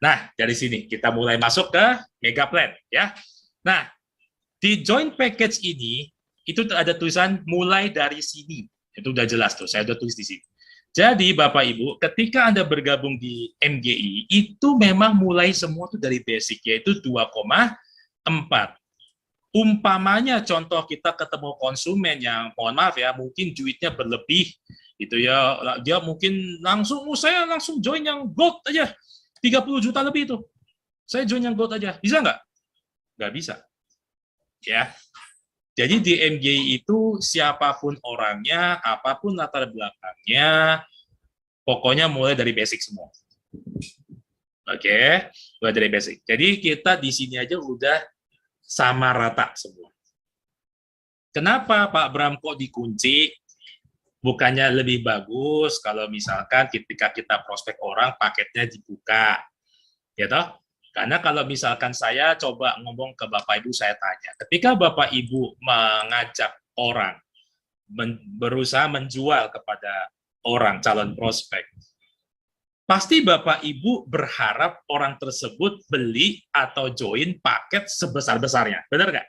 Nah, dari sini kita mulai masuk ke mega plan ya. Nah, di joint package ini itu ada tulisan mulai dari sini. Itu udah jelas tuh, saya udah tulis di sini. Jadi Bapak Ibu, ketika Anda bergabung di MGI, itu memang mulai semua tuh dari basic, yaitu 2,4. Umpamanya contoh kita ketemu konsumen yang, mohon maaf ya, mungkin duitnya berlebih, gitu ya, dia mungkin langsung, saya langsung join yang gold aja, 30 juta lebih itu. Saya join yang gold aja, bisa nggak? Nggak bisa. Ya, jadi di MGI itu siapapun orangnya, apapun latar belakangnya, pokoknya mulai dari basic semua. Oke, mulai dari basic. Jadi kita di sini aja udah sama rata semua. Kenapa Pak Bram kok dikunci? Bukannya lebih bagus kalau misalkan ketika kita prospek orang paketnya dibuka, ya toh? Karena kalau misalkan saya coba ngomong ke Bapak Ibu, saya tanya, ketika Bapak Ibu mengajak orang berusaha menjual kepada orang calon prospek, pasti Bapak Ibu berharap orang tersebut beli atau join paket sebesar-besarnya. Benar nggak?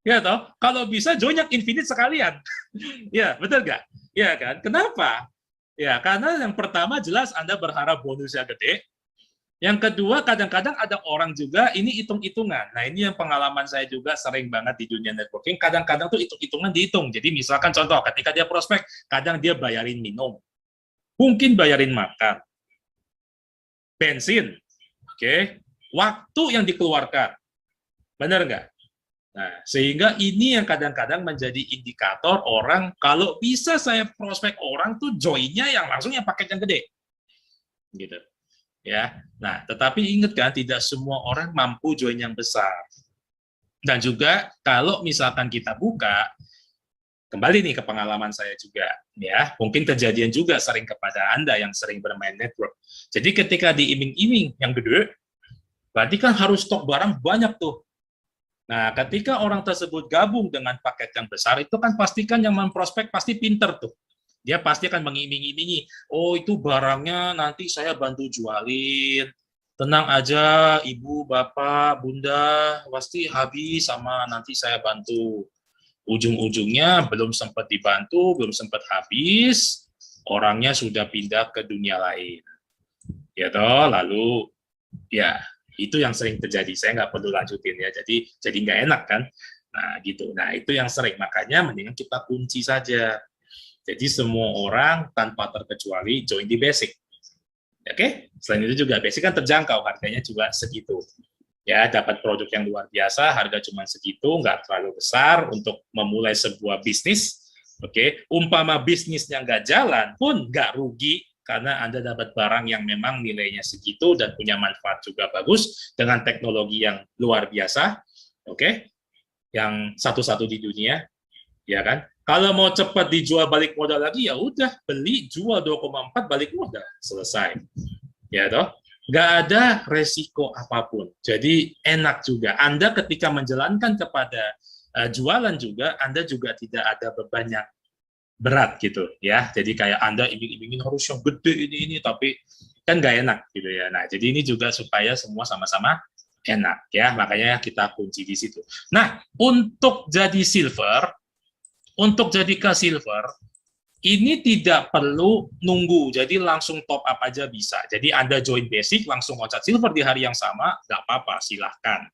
Ya toh, kalau bisa join yang infinite sekalian. Ya, betul nggak? Ya kan? Kenapa? Ya, karena yang pertama jelas Anda berharap bonusnya gede. Yang kedua, kadang-kadang ada orang juga ini hitung-hitungan. Nah, ini yang pengalaman saya juga sering banget di dunia networking. Kadang-kadang tuh hitung-hitungan dihitung. Jadi misalkan contoh, ketika dia prospek, kadang dia bayarin minum, mungkin bayarin makan, bensin, oke, waktu yang dikeluarkan, benar nggak? Nah, sehingga ini yang kadang-kadang menjadi indikator orang kalau bisa saya prospek orang tuh joinnya yang langsung yang paket yang gede, gitu ya. Nah, tetapi ingat kan tidak semua orang mampu join yang besar. Dan juga kalau misalkan kita buka, kembali nih ke pengalaman saya juga ya, mungkin kejadian juga sering kepada Anda yang sering bermain network. Jadi ketika diiming-iming yang gede, berarti kan harus stok barang banyak tuh. Nah, ketika orang tersebut gabung dengan paket yang besar, itu kan pastikan yang memprospek pasti pinter tuh. Dia pasti akan mengiming-imingi, oh itu barangnya nanti saya bantu jualin, tenang aja ibu, bapak, bunda, pasti habis sama nanti saya bantu. Ujung-ujungnya belum sempat dibantu, belum sempat habis, orangnya sudah pindah ke dunia lain. Ya toh, lalu ya itu yang sering terjadi. Saya nggak perlu lanjutin ya, jadi nggak enak kan. Nah gitu. Nah itu yang sering, makanya mendingan kita kunci saja. Jadi semua orang tanpa terkecuali join di basic. Oke, selain itu juga basic kan terjangkau, harganya juga segitu. Ya, dapat produk yang luar biasa, harga cuma segitu, nggak terlalu besar untuk memulai sebuah bisnis. Oke, umpama bisnisnya nggak jalan pun nggak rugi karena Anda dapat barang yang memang nilainya segitu dan punya manfaat juga bagus dengan teknologi yang luar biasa. Oke, yang satu-satu di dunia, ya kan? Kalau mau cepat dijual balik modal lagi, ya udah beli, jual 2,4 balik modal, selesai. Ya toh? Nggak ada resiko apapun. Jadi enak juga. Anda ketika menjalankan kepada jualan juga, Anda juga tidak ada beban yang berat gitu ya. Jadi kayak Anda iming-imingin harus yang gede ini, tapi kan nggak enak gitu ya. Nah, jadi ini juga supaya semua sama-sama enak ya. Makanya kita kunci di situ. Nah, untuk jadi silver, untuk jadi ke silver, ini tidak perlu nunggu, jadi langsung top up aja bisa. Jadi Anda join basic, langsung loncat silver di hari yang sama, nggak apa-apa, silahkan.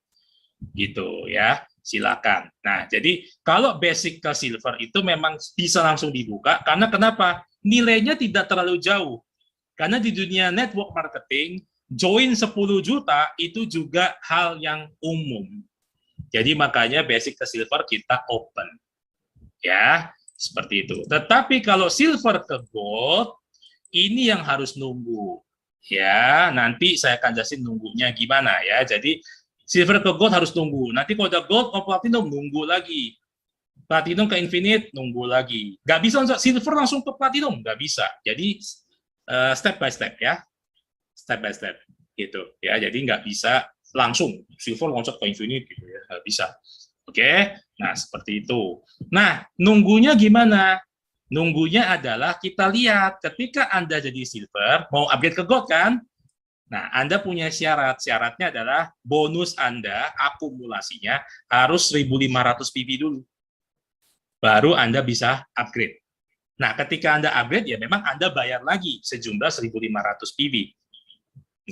Gitu ya, silakan. Nah, jadi kalau basic ke silver itu memang bisa langsung dibuka, karena kenapa? Nilainya tidak terlalu jauh. Karena di dunia network marketing, join 10 juta itu juga hal yang umum. Jadi makanya basic ke silver kita open. Ya, seperti itu. Tetapi kalau silver ke gold, ini yang harus nunggu. Ya, nanti saya akan jelasin nunggunya gimana ya. Jadi silver ke gold harus nunggu. Nanti kalau udah gold ke platinum nunggu lagi. Platinum ke infinite nunggu lagi. Gak bisa silver langsung ke platinum, gak bisa. Jadi step by step ya, step by step gitu ya. Jadi nggak bisa langsung silver loncat ke infinite gitu ya, nggak bisa. Oke, nah seperti itu. Nah, nunggunya gimana? Nunggunya adalah kita lihat ketika Anda jadi silver, mau upgrade ke gold kan? Nah, Anda punya syarat. Syaratnya adalah bonus Anda, akumulasinya harus 1.500 PV dulu. Baru Anda bisa upgrade. Nah, ketika Anda upgrade, ya memang Anda bayar lagi sejumlah 1.500 PV.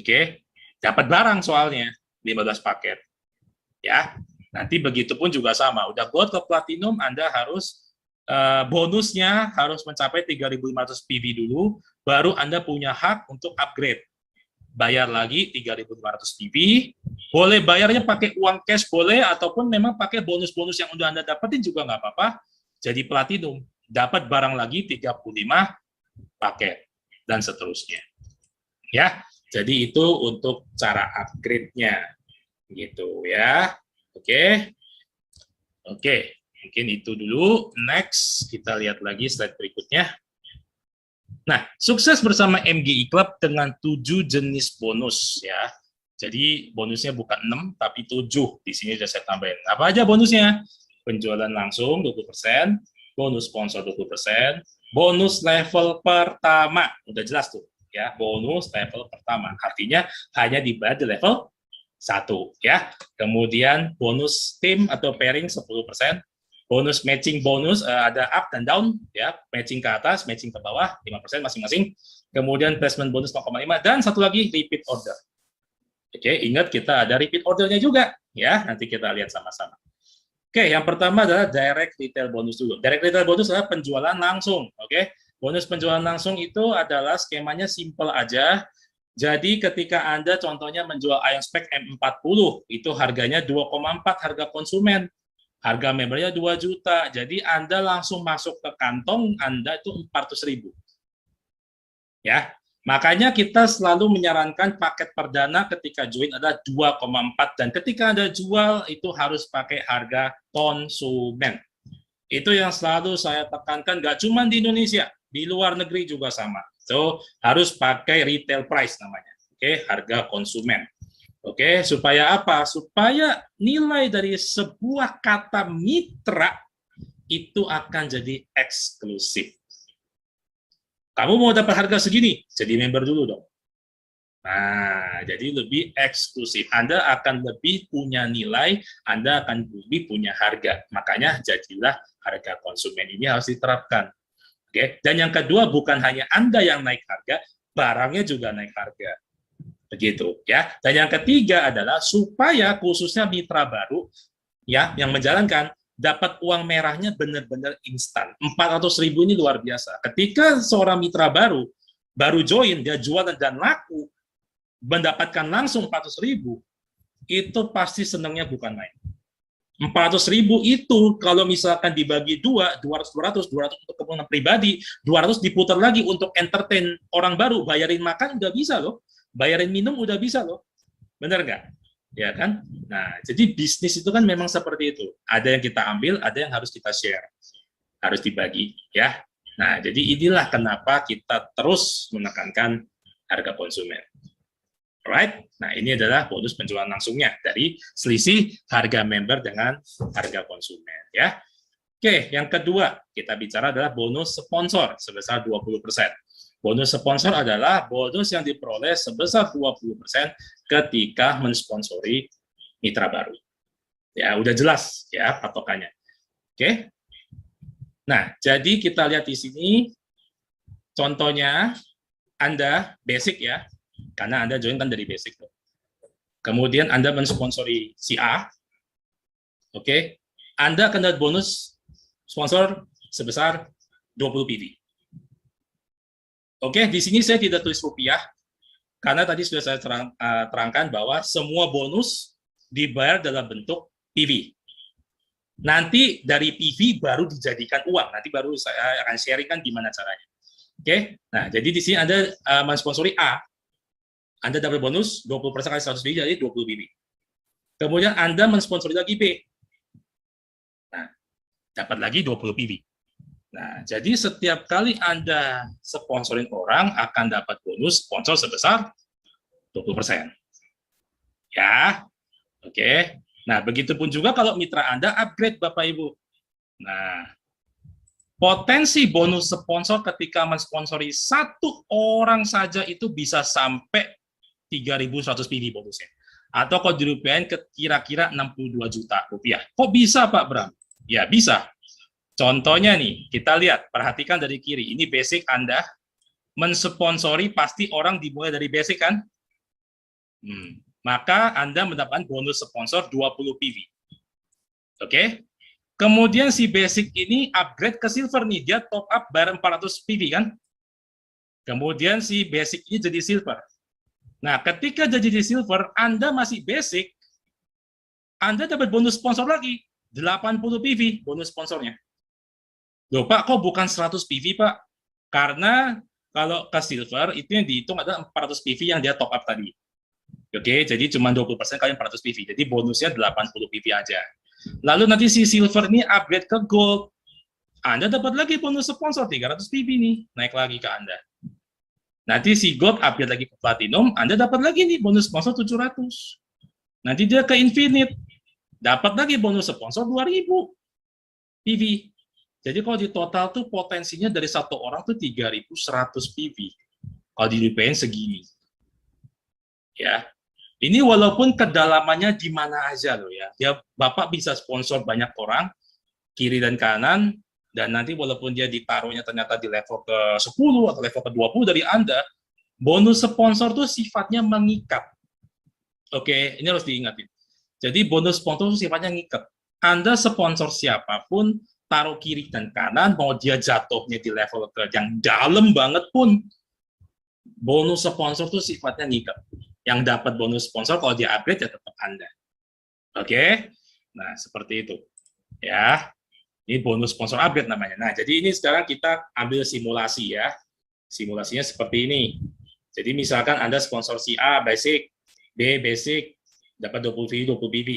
Oke, dapat barang soalnya, 15 paket. Ya, nanti begitu pun juga sama. Udah gold ke platinum, Anda harus bonusnya harus mencapai 3.500 PV dulu, baru Anda punya hak untuk upgrade. Bayar lagi 3.500 PV, boleh bayarnya pakai uang cash boleh, ataupun memang pakai bonus-bonus yang udah Anda dapetin juga nggak apa-apa. Jadi platinum, dapat barang lagi 35 paket, dan seterusnya. Ya, jadi itu untuk cara upgrade-nya. Gitu ya. Oke. Oke, mungkin itu dulu. Next, kita lihat lagi slide berikutnya. Nah, sukses bersama MGI Club dengan 7 jenis bonus ya. Jadi bonusnya bukan 6 tapi 7. Di sini sudah saya tambahin. Apa aja bonusnya? Penjualan langsung 20%, bonus sponsor 20%, bonus level pertama. Udah jelas tuh ya, bonus level pertama. Artinya hanya dibayar di level 1 ya. Kemudian bonus tim atau pairing 10%, bonus matching bonus ada up dan down ya, matching ke atas, matching ke bawah 5% masing-masing. Kemudian placement bonus 0,5 dan satu lagi repeat order. Oke, ingat kita ada repeat ordernya juga ya, nanti kita lihat sama-sama. Oke, yang pertama adalah direct retail bonus dulu. Direct retail bonus adalah penjualan langsung. Oke, bonus penjualan langsung itu adalah skemanya simple aja. Jadi ketika Anda contohnya menjual ion spec M40, itu harganya 2,4 harga konsumen. Harga membernya 2 juta, jadi Anda langsung masuk ke kantong Anda itu 400.000. Ya, makanya kita selalu menyarankan paket perdana ketika join adalah 2,4, dan ketika Anda jual itu harus pakai harga konsumen. Itu yang selalu saya tekankan, nggak cuma di Indonesia, di luar negeri juga sama. So, harus pakai retail price namanya. Oke, harga konsumen. Oke, supaya apa? Supaya nilai dari sebuah kata mitra itu akan jadi eksklusif. Kamu mau dapat harga segini, jadi member dulu dong. Nah, jadi lebih eksklusif. Anda akan lebih punya nilai, Anda akan lebih punya harga. Makanya jadilah harga konsumen ini harus diterapkan. Oke, dan yang kedua bukan hanya Anda yang naik harga, barangnya juga naik harga. Begitu ya. Dan yang ketiga adalah supaya khususnya mitra baru ya yang menjalankan dapat uang merahnya benar-benar instan. 400.000 ini luar biasa. Ketika seorang mitra baru join, dia jualan dan laku, mendapatkan langsung 400.000, itu pasti senangnya bukan main. 400.000 itu kalau misalkan dibagi 200 untuk kepentingan pribadi, 200 diputar lagi untuk entertain orang baru, bayarin makan udah bisa loh, bayarin minum udah bisa loh, bener nggak? Ya kan? Nah, jadi bisnis itu kan memang seperti itu. Ada yang kita ambil, ada yang harus kita share, harus dibagi, ya. Nah, jadi inilah kenapa kita terus menekankan harga konsumen. Right? Nah, ini adalah bonus penjualan langsungnya dari selisih harga member dengan harga konsumen, ya. Oke, yang kedua kita bicara adalah bonus sponsor sebesar 20%. Bonus sponsor adalah bonus yang diperoleh sebesar 20% ketika mensponsori mitra baru. Ya, udah jelas ya patokannya. Oke. Nah, jadi kita lihat di sini contohnya Anda basic ya, karena Anda join kan dari basic. Kemudian Anda mensponsori si A, oke, Anda akan dapat bonus sponsor sebesar 20 PV. Oke, di sini saya tidak tulis rupiah, karena tadi sudah saya terangkan bahwa semua bonus dibayar dalam bentuk PV. Nanti dari PV baru dijadikan uang, nanti baru saya akan sharingkan gimana caranya. Oke, nah jadi di sini Anda mensponsori A, Anda dapat bonus 20% kali 100 PV, jadi 20 PV. Kemudian Anda mensponsori lagi B, nah dapat lagi 20 PV. Nah, jadi setiap kali Anda sponsorin orang akan dapat bonus sponsor sebesar 20%. Ya, oke. Nah, begitupun juga kalau mitra Anda upgrade Bapak Ibu. Nah, potensi bonus sponsor ketika mensponsori satu orang saja itu bisa sampai 3.100 PV bonusnya. Atau kalau dirupiahin ke kira-kira 62 juta rupiah. Kok bisa Pak Bram? Ya bisa. Contohnya nih, kita lihat, perhatikan dari kiri. Ini basic Anda, mensponsori pasti orang dimulai dari basic kan? Maka Anda mendapatkan bonus sponsor 20 PV. Oke? Kemudian si basic ini upgrade ke silver nih, dia top up bareng 400 PV kan? Kemudian si basic ini jadi silver. Nah, ketika jadi silver, Anda masih basic, Anda dapat bonus sponsor lagi, 80 PV bonus sponsornya. Loh Pak, kok bukan 100 PV Pak? Karena kalau ke silver, itu yang dihitung adalah 400 PV yang dia top up tadi. Oke, jadi cuma 20% kali 400 PV, jadi bonusnya 80 PV aja. Lalu nanti si silver ini upgrade ke gold, Anda dapat lagi bonus sponsor 300 PV nih, naik lagi ke Anda. Nanti si gold upgrade lagi ke platinum, Anda dapat lagi nih bonus sponsor 700. Nanti dia ke infinite, dapat lagi bonus sponsor 2000 PV. Jadi kalau di total tuh potensinya dari satu orang tuh 3.100 PV. Kalau di DPN segini. Ya. Ini walaupun kedalamannya di mana aja loh ya. Dia Bapak bisa sponsor banyak orang kiri dan kanan, dan nanti walaupun dia ditaruhnya ternyata di level ke-10 atau level ke-20 dari Anda, bonus sponsor tuh sifatnya mengikat. Oke, ini harus diingatin. Jadi bonus sponsor tuh sifatnya ngikat. Anda sponsor siapapun, taruh kiri dan kanan, mau dia jatuhnya di level ke yang dalam banget pun, bonus sponsor tuh sifatnya ngikat. Yang dapat bonus sponsor kalau dia upgrade ya tetap Anda. Oke? Nah, seperti itu. Ya. Ini bonus sponsor upgrade namanya. Nah, jadi ini sekarang kita ambil simulasi ya. Simulasinya seperti ini. Jadi misalkan Anda sponsor si A basic, B basic, dapat 20 PV, 20 PV.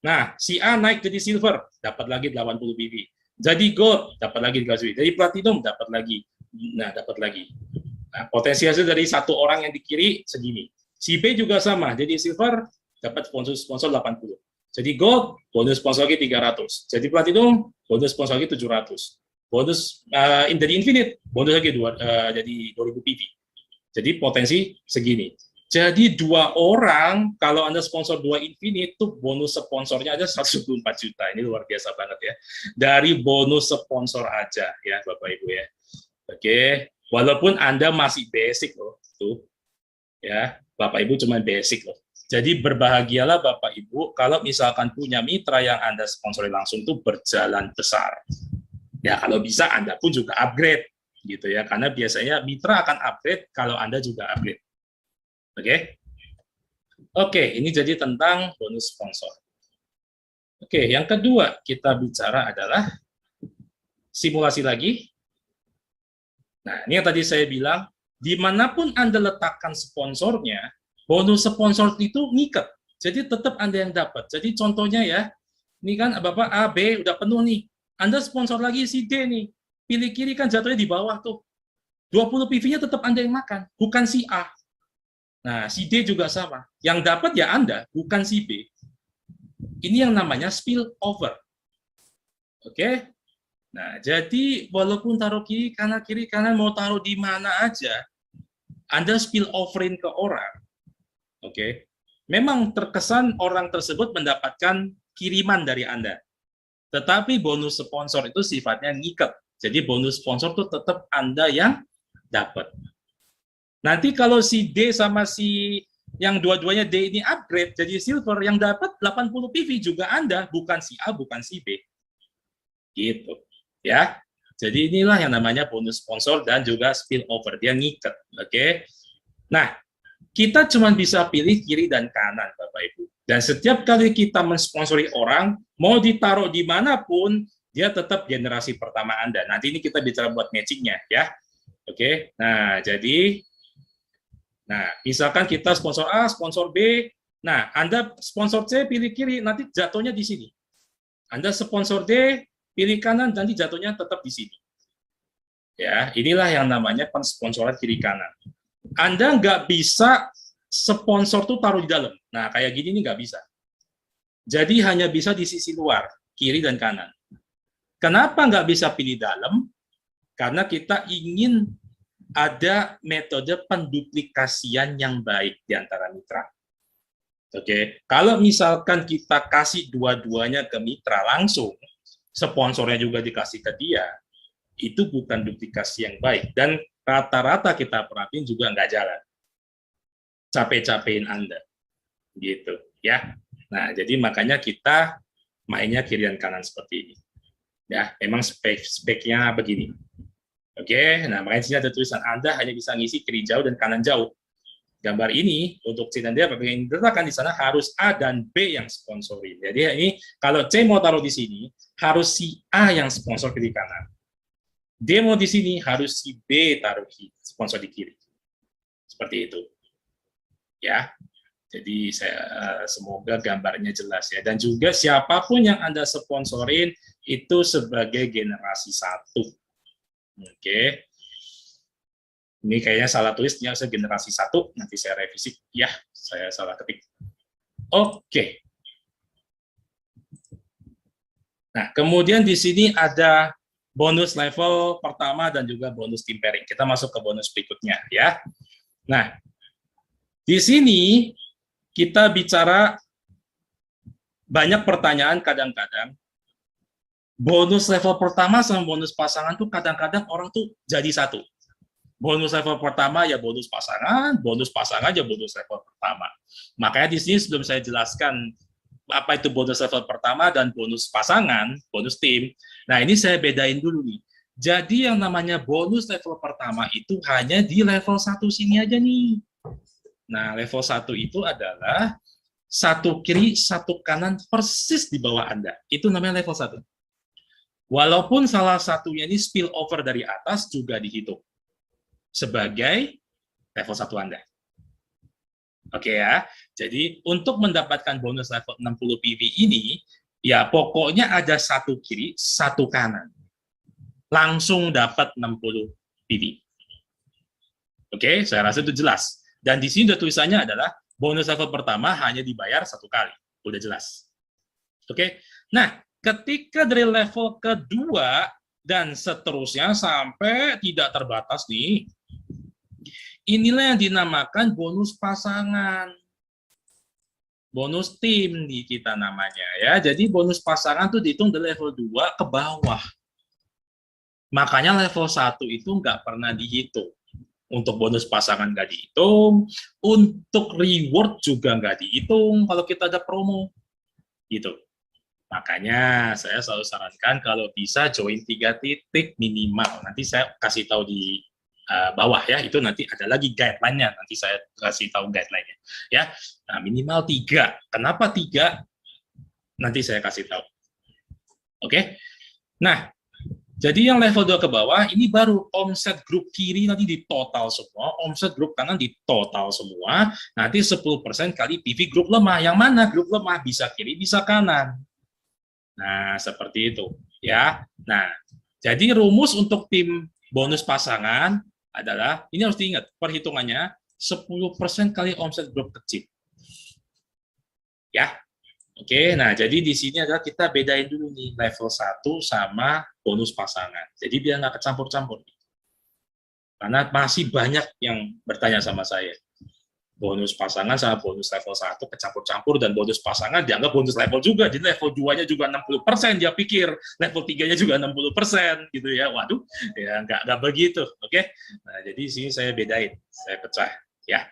Nah, si A naik jadi silver, dapat lagi 80 PV. Jadi gold, dapat lagi 30 PV. Jadi platinum, dapat lagi. Nah, dapat lagi. Nah, potensi hasil dari satu orang yang di kiri segini. Si B juga sama, jadi silver, dapat sponsor 80. Jadi gold, bonus sponsor lagi 300. Jadi platinum, bonus sponsor lagi 700. Bonus dari infinite, bonus lagi jadi 2000 PV. Jadi potensi segini. Jadi dua orang, kalau Anda sponsor 2 infinite, tuh bonus sponsornya aja 124 juta. Ini luar biasa banget ya. Dari bonus sponsor aja ya Bapak Ibu ya. Oke, walaupun Anda masih basic loh. Tuh. Ya, Bapak Ibu cuma basic loh. Jadi berbahagialah Bapak Ibu kalau misalkan punya mitra yang Anda sponsori langsung tuh berjalan besar. Ya kalau bisa Anda pun juga upgrade gitu ya, karena biasanya mitra akan upgrade kalau Anda juga upgrade. Oke? Oke, ini jadi tentang bonus sponsor. Oke, yang kedua kita bicara adalah simulasi lagi. Nah, ini yang tadi saya bilang, dimanapun Anda letakkan sponsornya, bonus sponsor itu ngikat. Jadi tetap Anda yang dapat. Jadi contohnya ya, ini kan Bapak A, B udah penuh nih. Anda sponsor lagi si D nih. Pilih kiri kan jatuhnya di bawah tuh. 20 PV-nya tetap Anda yang makan, bukan si A. Nah, si D juga sama. Yang dapat ya Anda, bukan si B. Ini yang namanya spill over. Oke? Nah, jadi walaupun taruh kiri kanan mau taruh di mana aja, Anda spill overin ke orang. Oke. Memang terkesan orang tersebut mendapatkan kiriman dari Anda. Tetapi bonus sponsor itu sifatnya ngikat. Jadi bonus sponsor itu tetap Anda yang dapat. Nanti kalau si D sama si yang dua-duanya D ini upgrade jadi silver, yang dapat 80 PV juga Anda, bukan si A, bukan si B. Gitu. Ya. Jadi inilah yang namanya bonus sponsor dan juga spill over. Dia ngikat. Oke. Nah, kita cuma bisa pilih kiri dan kanan, Bapak Ibu. Dan setiap kali kita mensponsori orang, mau ditaruh dimanapun, dia tetap generasi pertama Anda. Nanti ini kita bicara buat matchingnya, ya. Oke, nah jadi, misalkan kita sponsor A, sponsor B, nah Anda sponsor C, pilih kiri, nanti jatuhnya di sini. Anda sponsor D, pilih kanan, nanti jatuhnya tetap di sini. Ya, inilah yang namanya pensponsoran kiri kanan. Anda nggak bisa sponsor tuh taruh di dalam. Nah, kayak gini nih nggak bisa. Jadi hanya bisa di sisi luar, kiri dan kanan. Kenapa nggak bisa pilih dalam? Karena kita ingin ada metode penduplikasian yang baik di antara mitra. Oke, kalau misalkan kita kasih dua-duanya ke mitra langsung, sponsornya juga dikasih ke dia, itu bukan duplikasi yang baik. Dan rata-rata kita perhatiin juga nggak jalan. Capek-capekin Anda. Gitu, ya. Nah, jadi makanya kita mainnya kiri dan kanan seperti ini. Ya, memang speknya begini. Oke, nah makanya sini ada tulisan Anda hanya bisa ngisi kiri jauh dan kanan jauh. Gambar ini untuk C dan D yang diletakkan di sana harus A dan B yang sponsorin. Jadi ini kalau C mau taruh di sini harus si A yang sponsor kiri kanan. D mau di sini harus si B taruh sponsor di kiri. Seperti itu. Ya. Jadi semoga gambarnya jelas ya. Dan juga siapapun yang Anda sponsorin itu sebagai generasi 1. Oke. Ini kayaknya salah tulisnya, saya generasi 1, nanti saya revisi. Ya, saya salah ketik. Oke. Nah, kemudian di sini ada bonus level pertama dan juga bonus team pairing. Kita masuk ke bonus berikutnya ya. Nah, di sini kita bicara banyak pertanyaan kadang-kadang. Bonus level pertama sama bonus pasangan tuh kadang-kadang orang tuh jadi satu. Bonus level pertama ya bonus pasangan ya bonus level pertama. Makanya di sini sebelum saya jelaskan apa itu bonus level pertama dan bonus pasangan, bonus tim. Nah, ini saya bedain dulu nih. Jadi yang namanya bonus level pertama itu hanya di level 1 sini aja nih. Nah, level 1 itu adalah satu kiri, satu kanan persis di bawah Anda. Itu namanya level 1. Walaupun salah satunya ini spill over dari atas juga dihitung sebagai level 1 Anda. Oke ya, jadi untuk mendapatkan bonus level 60 PV ini, ya pokoknya ada satu kiri, satu kanan. Langsung dapat 60 PV. Oke, saya rasa itu jelas. Dan di sini tulisannya adalah bonus level pertama hanya dibayar 1 kali. Udah jelas. Oke, nah ketika dari level kedua dan seterusnya sampai tidak terbatas nih, inilah yang dinamakan bonus pasangan. Bonus tim di kita namanya ya. Jadi bonus pasangan tuh dihitung dari level 2 ke bawah. Makanya level 1 itu nggak pernah dihitung. Untuk bonus pasangan nggak dihitung, untuk reward juga nggak dihitung kalau kita ada promo. Gitu. Makanya saya selalu sarankan kalau bisa join 3 titik minimal. Nanti saya kasih tahu di bawah ya, itu nanti ada lagi guideline-nya, nanti saya kasih tahu guideline-nya ya. Nah, minimal 3. Kenapa 3? Nanti saya kasih tahu. Oke. Nah, jadi yang level 2 ke bawah ini baru omset grup kiri nanti di total semua, omset grup kanan di total semua, nanti 10% kali PV grup lemah. Yang mana grup lemah? Bisa kiri, bisa kanan. Nah, seperti itu ya. Nah, jadi rumus untuk tim bonus pasangan adalah, ini harus diingat, perhitungannya 10% kali omset grup kecil. Ya, oke. Nah, jadi di sini adalah kita bedain dulu nih, level 1 sama bonus pasangan. Jadi biar nggak kecampur-campur. Karena masih banyak yang bertanya sama saya. Bonus pasangan sama bonus level 1 kecampur-campur, dan bonus pasangan dianggap bonus level juga. Jadi level 2-nya juga 60%, dia pikir level 3-nya juga 60% gitu ya. Waduh, ya nggak begitu. Oke. Nah, jadi sini saya bedain, saya pecah ya.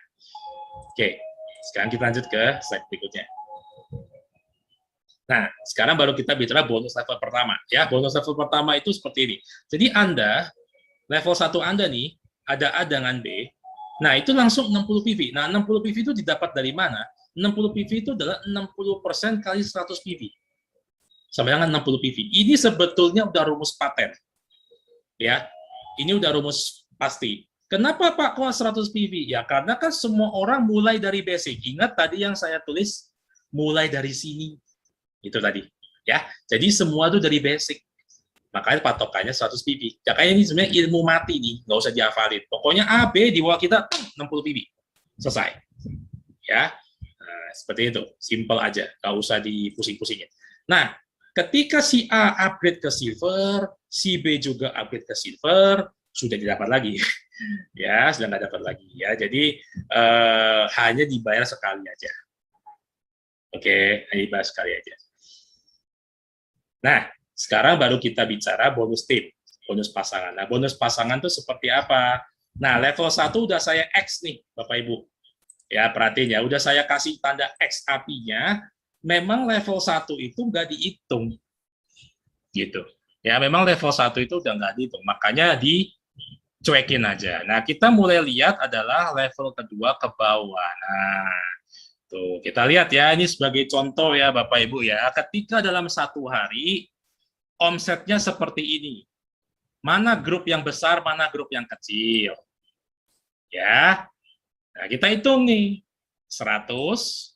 Oke. Sekarang kita lanjut ke slide berikutnya. Nah, sekarang baru kita bicara bonus level pertama ya. Bonus level pertama itu seperti ini. Jadi Anda level 1 Anda nih ada A dengan B. Nah, itu langsung 60 PV. Nah, 60 PV itu didapat dari mana? 60 PV itu adalah 60% kali 100 PV. Sama dengan 60 PV. Ini sebetulnya udah rumus paten. Ya, ini udah rumus pasti. Kenapa Pak kok 100 PV? Ya, karena kan semua orang mulai dari basic. Ingat tadi yang saya tulis, mulai dari sini. Itu tadi. Ya, jadi semua itu dari basic. Makanya patokannya 100 PV. Ya, kayak ini sebenarnya ilmu mati nih, nggak usah dihafalin. Pokoknya A, B, di bawah kita 60 PV. Selesai. Ya, nah, seperti itu. Simple aja, nggak usah dipusing-pusingin. Nah, ketika si A upgrade ke silver, si B juga upgrade ke silver, sudah didapat lagi. Ya, sudah nggak dapat lagi. Ya, jadi hanya dibayar sekali aja. Oke, hanya dibayar sekali aja. Nah, sekarang baru kita bicara bonus tim, bonus pasangan. Nah, bonus pasangan itu seperti apa? Nah, level 1 udah saya X nih, Bapak Ibu. Ya, perhatiin ya, udah saya kasih tanda X, artinya memang level 1 itu nggak dihitung. Gitu. Ya, memang level 1 itu udah nggak dihitung, makanya dicuekin aja. Nah, kita mulai lihat adalah level kedua ke bawah. Nah, tuh, kita lihat ya, ini sebagai contoh ya Bapak Ibu ya, ketika dalam satu hari, omsetnya seperti ini. Mana grup yang besar, mana grup yang kecil. Ya, nah kita hitung nih, 100,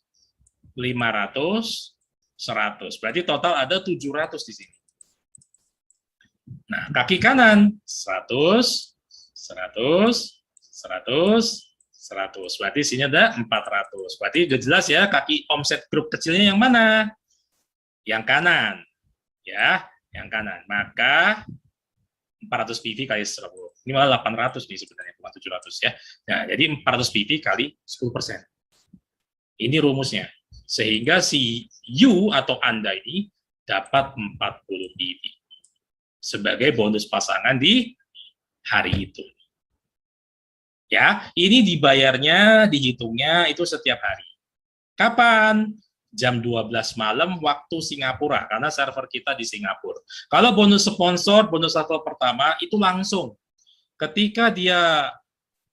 500, 100. Berarti total ada 700 di sini. Nah, kaki kanan, 100, 100, 100, 100. Berarti sini ada 400. Berarti udah jelas ya, kaki omset grup kecilnya yang mana? Yang kanan. Ya, yang kanan. Maka 400 PV kali 10. Ini malah 800 nih sebenarnya, bukan 700 ya. Nah, jadi 400 PV kali 10%. Ini rumusnya. Sehingga si you atau Anda ini dapat 40 PV sebagai bonus pasangan di hari itu. Ya, ini dibayarnya, dihitungnya itu setiap hari. Kapan? Jam 12 malam waktu Singapura, karena server kita di Singapura. Kalau bonus sponsor, bonus level pertama, itu langsung. Ketika dia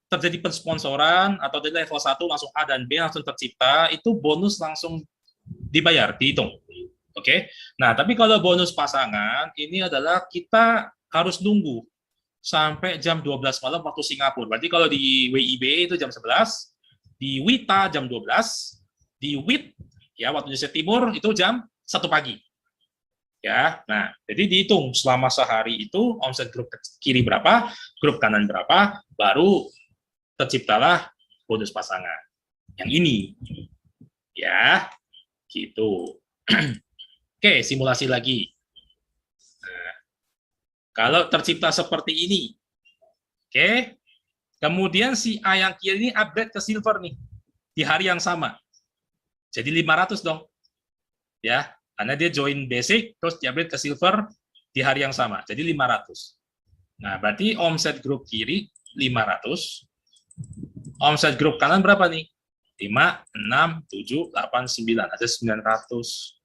terjadi pensponsoran, atau dari level 1 langsung A dan B langsung tercipta, itu bonus langsung dibayar, dihitung. Oke? Nah, tapi kalau bonus pasangan, ini adalah kita harus nunggu sampai jam 12 malam waktu Singapura. Berarti kalau di WIB itu jam 11, di WITA jam 12, di WIT ya waktu Indonesia Timur itu jam 1 pagi. Ya, nah jadi dihitung selama sehari itu omset grup kiri berapa, grup kanan berapa, baru terciptalah bonus pasangan. Yang ini, ya, gitu. Oke, simulasi lagi. Nah, kalau tercipta seperti ini, oke, kemudian si A yang kiri ini upgrade ke silver nih di hari yang sama. Jadi 500 dong. Ya, karena dia join basic terus dia upgrade ke silver di hari yang sama. Jadi 500. Nah, berarti omset grup kiri 500. Omset grup kanan berapa nih? 5, 6, 7, 8, 9. Ada 900.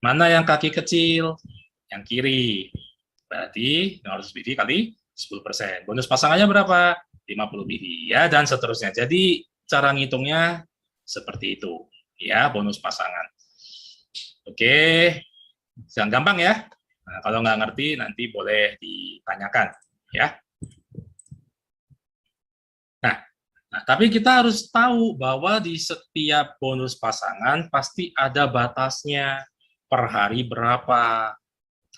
Mana yang kaki kecil? Yang kiri. Berarti 500 BV kali 10%. Bonus pasangannya berapa? 50 BV. Ya, dan seterusnya. Jadi, cara ngitungnya seperti itu. Ya, bonus pasangan. Oke, yang gampang ya. Nah, kalau nggak ngerti nanti boleh ditanyakan ya. Nah, tapi kita harus tahu bahwa di setiap bonus pasangan pasti ada batasnya, per hari berapa,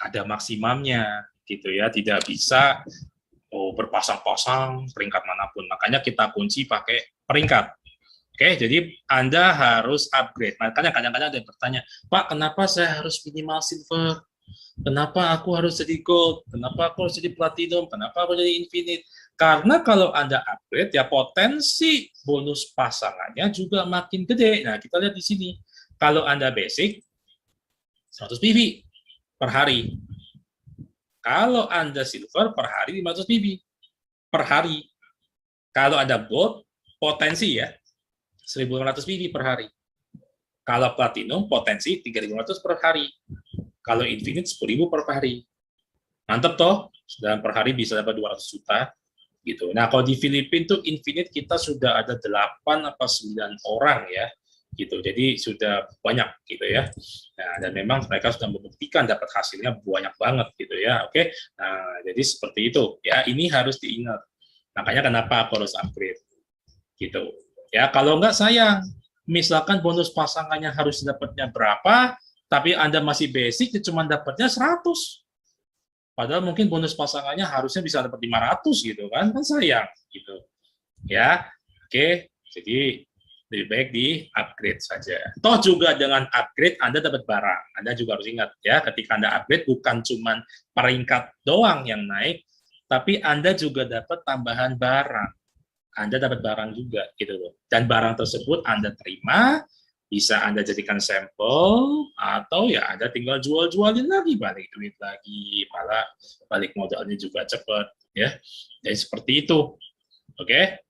ada maksimumnya gitu ya. Tidak bisa berpasang-pasang peringkat manapun. Makanya kita kunci pakai peringkat. Oke, jadi Anda harus upgrade. Makanya kadang-kadang ada yang bertanya, Pak, kenapa saya harus minimal silver? Kenapa aku harus jadi gold? Kenapa aku harus jadi platinum? Kenapa aku jadi infinite? Karena kalau Anda upgrade, ya potensi bonus pasangannya juga makin gede. Nah, kita lihat di sini. Kalau Anda basic, 100 PV per hari. Kalau Anda silver per hari, 500 PV per hari. Kalau Anda gold, potensi ya, 1.500 PV per hari. Kalau platinum, potensi 3.500 per hari. Kalau infinite, 10.000 per hari. Mantap toh, dalam per hari bisa dapat 200 juta. Gitu. Nah, kalau di Filipina tuh infinite kita sudah ada 8 atau 9 orang ya. Gitu. Jadi sudah banyak gitu ya. Nah, dan memang mereka sudah membuktikan dapat hasilnya banyak banget gitu ya. Oke. Nah, jadi seperti itu. Ya, ini harus diingat. Makanya kenapa aku harus upgrade. Gitu. Ya, kalau enggak sayang. Misalkan bonus pasangannya harus dapatnya berapa, tapi Anda masih basic, cuma dapatnya 100. Padahal mungkin bonus pasangannya harusnya bisa dapat 500 gitu kan sayang gitu. Ya, oke. Jadi lebih baik di upgrade saja. Toh juga dengan upgrade Anda dapat barang. Anda juga harus ingat ya, ketika Anda upgrade bukan cuma peringkat doang yang naik, tapi Anda juga dapat tambahan barang. Anda dapat barang juga gitu loh. Dan barang tersebut Anda terima, bisa Anda jadikan sampel, atau ya Anda tinggal jual-jualin lagi, balik duit lagi, malah balik modalnya juga cepat ya. Jadi seperti itu. Oke.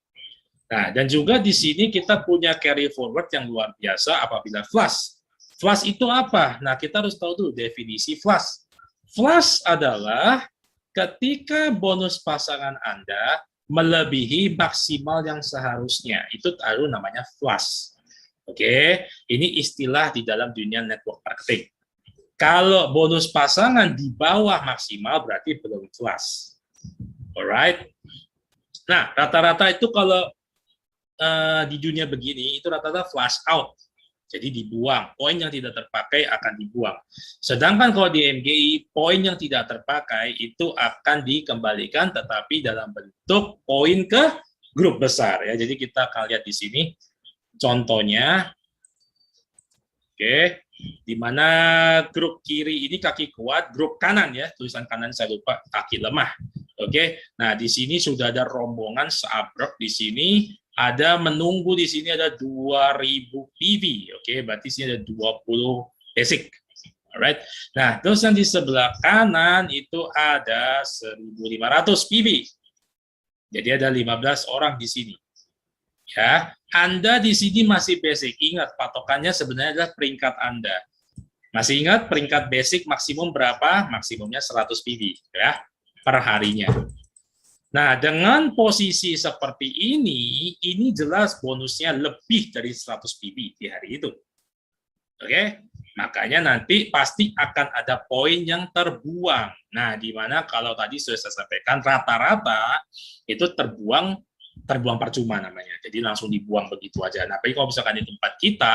Nah, dan juga di sini kita punya carry forward yang luar biasa apabila flush. Flush itu apa? Nah, kita harus tahu dulu definisi flush. Flush adalah ketika bonus pasangan Anda melebihi maksimal yang seharusnya. Itu baru namanya flush. Oke, ini istilah di dalam dunia network marketing. Kalau bonus pasangan di bawah maksimal berarti belum flush. Alright. Nah, rata-rata itu kalau di dunia begini itu rata-rata flush out, jadi dibuang, poin yang tidak terpakai akan dibuang. Sedangkan kalau di MGI, poin yang tidak terpakai itu akan dikembalikan, tetapi dalam bentuk poin ke grup besar ya. Jadi kita akan lihat di sini contohnya, oke, di mana grup kiri ini kaki kuat, grup kanan ya, tulisan kanan saya lupa, kaki lemah. Oke, nah di sini sudah ada rombongan seabrek di sini. Ada menunggu di sini ada 2000 PV, oke, berarti sini ada 20 basic, alright. Nah, terus yang di sebelah kanan itu ada 1500 PV, jadi ada 15 orang di sini. Ya, Anda di sini masih basic. Ingat, patokannya sebenarnya adalah peringkat Anda. Masih ingat peringkat basic maksimum berapa? Maksimumnya 100 PV, ya, per harinya. Nah, dengan posisi seperti ini jelas bonusnya lebih dari 100 PV di hari itu. Oke, makanya nanti pasti akan ada poin yang terbuang. Nah, di mana kalau tadi sudah saya sampaikan, rata-rata itu terbuang percuma namanya. Jadi langsung dibuang begitu aja. Nah, tapi kalau misalkan di tempat kita,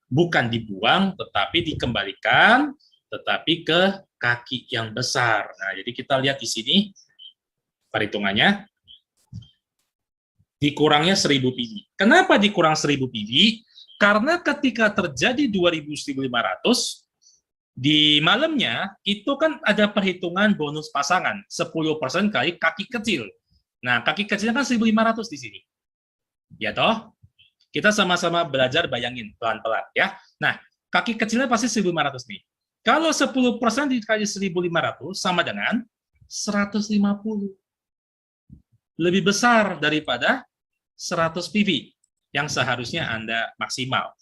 bukan dibuang, tetapi dikembalikan, tetapi ke kaki yang besar. Nah, jadi kita lihat di sini, perhitungannya dikurangnya 1000 PV. Kenapa dikurang 1000 PV? Karena ketika terjadi 2000-1500 di malamnya itu kan ada perhitungan bonus pasangan 10% kali kaki kecil. Nah, kaki kecilnya kan 1500 di sini. Ya toh? Kita sama-sama belajar bayangin pelan-pelan ya. Nah, kaki kecilnya pasti 1500 nih. Kalau 10% dikali 1500 sama dengan 150. Lebih besar daripada 100 PV yang seharusnya Anda maksimal.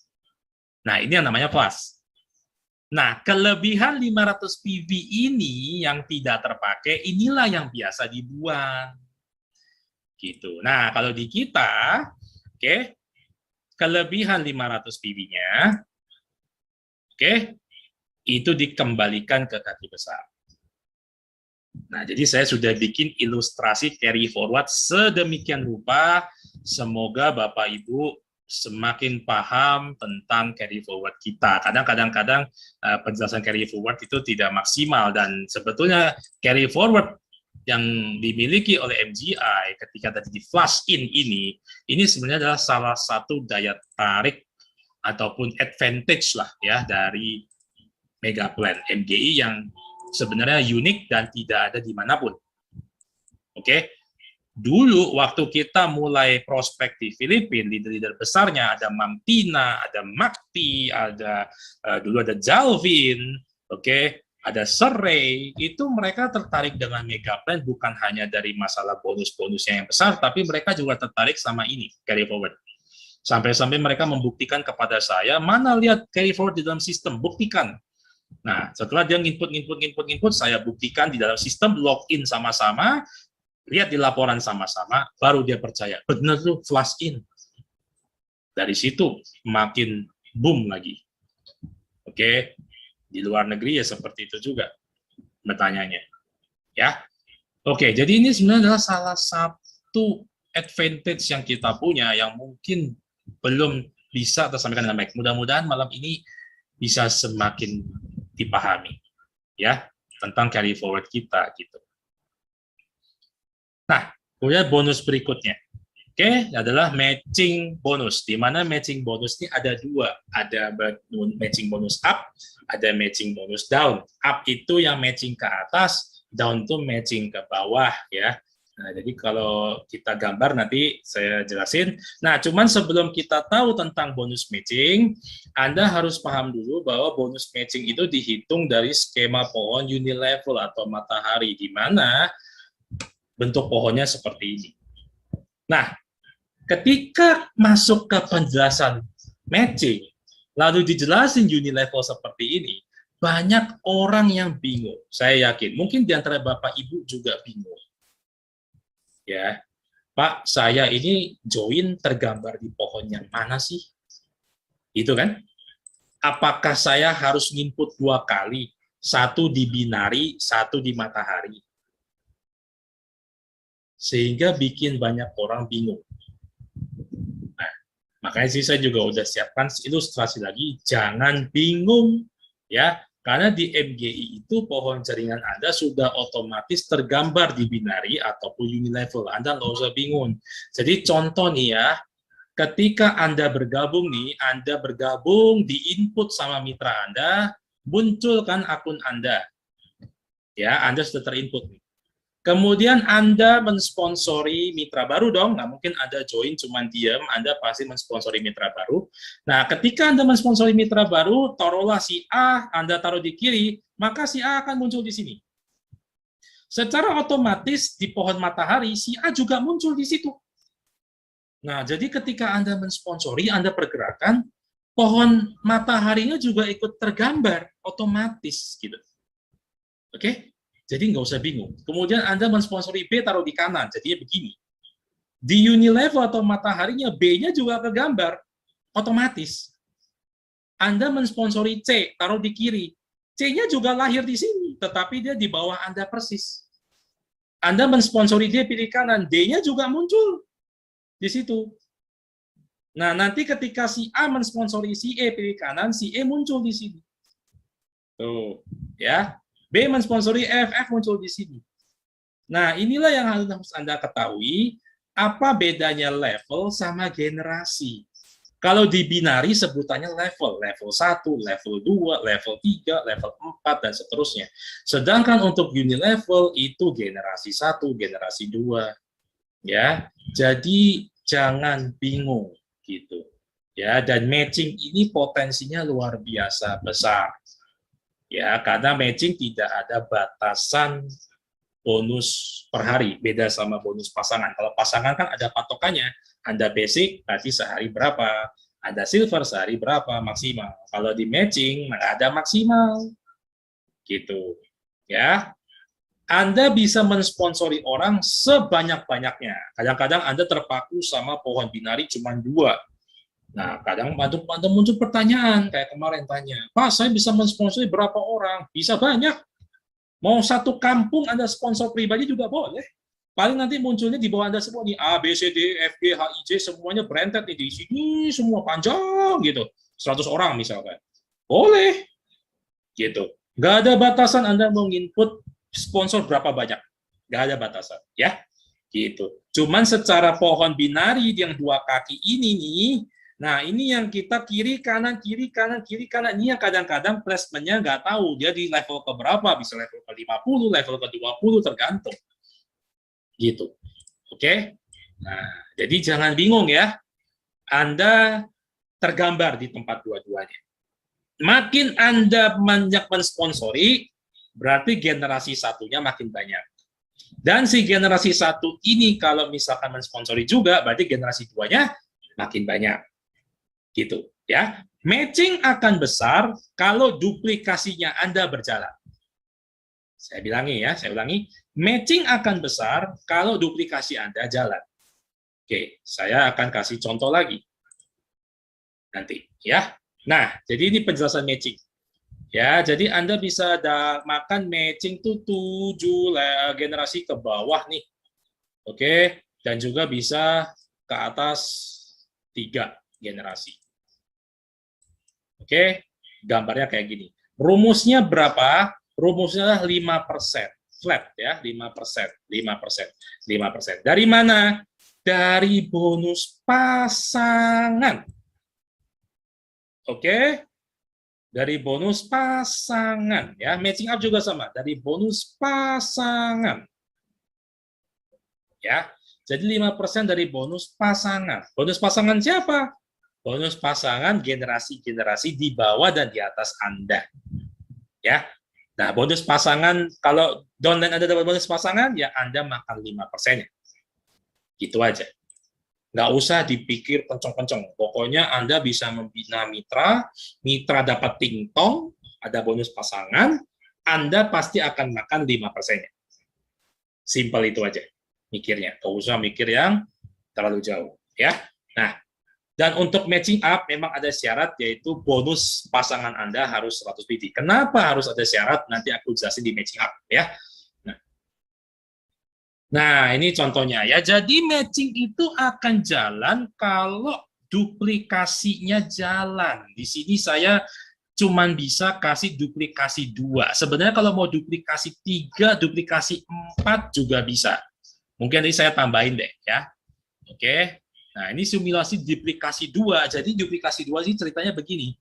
Nah, ini yang namanya flush. Nah, kelebihan 500 PV ini yang tidak terpakai, inilah yang biasa dibuang. Gitu. Nah, kalau di kita, oke, kelebihan 500 PV-nya, oke, itu dikembalikan ke kaki besar. Nah, jadi saya sudah bikin ilustrasi carry forward sedemikian rupa. Semoga Bapak Ibu semakin paham tentang carry forward kita. Kadang-kadang penjelasan carry forward itu tidak maksimal, dan sebetulnya carry forward yang dimiliki oleh MGI ketika tadi di flush in ini sebenarnya adalah salah satu daya tarik ataupun advantage lah ya dari mega plan MGI yang sebenarnya unik dan tidak ada dimanapun. Oke, dulu waktu kita mulai prospek di Filipina, leader-leader besarnya ada Mang Tina, ada Makti, ada dulu ada Jalvin, oke, ada Seray. Itu mereka tertarik dengan mega plan bukan hanya dari masalah bonus-bonusnya yang besar, tapi mereka juga tertarik sama ini carry forward. Sampai-sampai mereka membuktikan kepada saya, mana lihat carry forward di dalam sistem, buktikan. Nah, setelah dia input, saya buktikan di dalam sistem, login sama-sama, lihat di laporan sama-sama, baru dia percaya. Benar tuh, flush in. Dari situ makin boom lagi. Oke, di luar negeri ya seperti itu juga bertanyanya. Ya, oke. Jadi ini sebenarnya adalah salah satu advantage yang kita punya yang mungkin belum bisa tersampaikan dengan baik. Mudah-mudahan malam ini bisa semakin dipahami ya tentang carry forward kita gitu. Nah, kemudian bonus berikutnya, oke, adalah matching bonus. Di mana matching bonus ini ada dua, ada matching bonus up, ada matching bonus down. Up itu yang matching ke atas, daun itu matching ke bawah ya. Nah, jadi kalau kita gambar nanti saya jelasin. Nah, cuman sebelum kita tahu tentang bonus matching, Anda harus paham dulu bahwa bonus matching itu dihitung dari skema pohon unilevel atau matahari, di mana bentuk pohonnya seperti ini. Nah, ketika masuk ke penjelasan matching, lalu dijelasin unilevel seperti ini, banyak orang yang bingung. Saya yakin, mungkin di antara Bapak Ibu juga bingung. Ya, Pak, saya ini join tergambar di pohon yang mana sih? Itu kan? Apakah saya harus nginput 2 kali? Satu di binari, satu di matahari. Sehingga bikin banyak orang bingung. Nah, makanya sih saya juga udah siapkan ilustrasi lagi, jangan bingung ya, karena di MGI itu pohon jaringan Anda sudah otomatis tergambar di binari ataupun unilevel. Anda nggak usah bingung. Jadi contoh nih ya, ketika Anda bergabung nih, Anda bergabung di input sama mitra Anda, munculkan akun Anda. Ya, Anda sudah terinput nih. Kemudian Anda mensponsori mitra baru dong, nggak mungkin Anda join cuma diam, Anda pasti mensponsori mitra baru. Nah, ketika Anda mensponsori mitra baru, taruhlah si A, Anda taruh di kiri, maka si A akan muncul di sini. Secara otomatis di pohon matahari, si A juga muncul di situ. Nah, jadi ketika Anda mensponsori, Anda pergerakan, pohon mataharinya juga ikut tergambar otomatis gitu. Oke? Jadi nggak usah bingung. Kemudian Anda mensponsori B, taruh di kanan. Jadinya begini. Di unilevel atau mataharinya, B-nya juga kegambar. Otomatis. Anda mensponsori C, taruh di kiri. C-nya juga lahir di sini, tetapi dia di bawah Anda persis. Anda mensponsori D, pilih kanan. D-nya juga muncul di situ. Nah, nanti ketika si A mensponsori si E, pilih kanan, si E muncul di sini. Tuh, ya. B mensponsori F muncul di sini. Nah, inilah yang harus Anda ketahui, apa bedanya level sama generasi. Kalau di binari sebutannya level 1, level 2, level 3, level 4, dan seterusnya. Sedangkan untuk unilevel itu generasi 1, generasi 2. Ya, jadi jangan bingung gitu. Ya, dan matching ini potensinya luar biasa besar. Ya, karena matching tidak ada batasan bonus per hari, beda sama bonus pasangan. Kalau pasangan kan ada patokannya, Anda basic berarti sehari berapa, Anda silver sehari berapa maksimal. Kalau di matching nggak ada maksimal, gitu. Ya, Anda bisa mensponsori orang sebanyak-banyaknya. Kadang-kadang Anda terpaku sama pohon binari cuma 2. Nah, kadang muncul pertanyaan, kayak kemarin tanya, Pak, saya bisa mensponsori berapa orang? Bisa banyak. Mau satu kampung Anda sponsor pribadi juga boleh. Paling nanti munculnya di bawah Anda semua nih, A, B, C, D, F, G, H, I, J, semuanya branded nih di sini, semua panjang gitu. 100 orang misalkan. Boleh. Gitu. Nggak ada batasan Anda mau input sponsor berapa banyak. Nggak ada batasan. Ya. Gitu. Cuman secara pohon binari yang 2 kaki ini nih, nah, ini yang kita kiri, kanan, kiri, kanan, kiri, kanan. Ini yang kadang-kadang placementnya nggak tahu. Dia di level ke berapa, bisa level ke 50, level ke 20, tergantung. Gitu. Oke? Nah, jadi jangan bingung ya. Anda tergambar di tempat dua-duanya. Makin Anda banyak mensponsori, berarti generasi satunya makin banyak. Dan si generasi 1 ini kalau misalkan mensponsori juga, berarti generasi 2-nya makin banyak. Gitu ya. Matching akan besar kalau duplikasinya Anda berjalan. Saya ulangi, matching akan besar kalau duplikasi Anda jalan. Oke, saya akan kasih contoh lagi nanti ya. Nah, jadi ini penjelasan matching. Ya, jadi Anda bisa makan matching tuh 7 generasi ke bawah nih. Oke, dan juga bisa ke atas 3 generasi. Oke, gambarnya kayak gini. Rumusnya berapa? Rumusnya 5%. Flat ya, 5%, 5%, 5%. Dari mana? Dari bonus pasangan. Oke? Dari bonus pasangan, ya. Matching up juga sama, dari bonus pasangan. Ya. Jadi 5% dari bonus pasangan. Bonus pasangan siapa? Bonus pasangan generasi-generasi di bawah dan di atas Anda. Ya. Nah, bonus pasangan, kalau downline Anda dapat bonus pasangan, ya Anda makan 5%. Gitu aja. Nggak usah dipikir kenceng-kenceng. Pokoknya Anda bisa membina mitra, mitra dapat tingtong, ada bonus pasangan, Anda pasti akan makan 5%. Simpel itu aja mikirnya. Nggak usah mikir yang terlalu jauh. Ya. Nah, dan untuk matching up memang ada syarat, yaitu bonus pasangan Anda harus 100 PT. Kenapa harus ada syarat? Nanti aku jelasin di matching up. Ya. Nah, ini contohnya ya. Jadi matching itu akan jalan kalau duplikasinya jalan. Di sini saya cuman bisa kasih duplikasi 2. Sebenarnya kalau mau duplikasi 3, duplikasi 4 juga bisa. Mungkin nanti saya tambahin deh ya. Oke. Nah, ini simulasi duplikasi 2. Jadi duplikasi 2 sih ceritanya begini.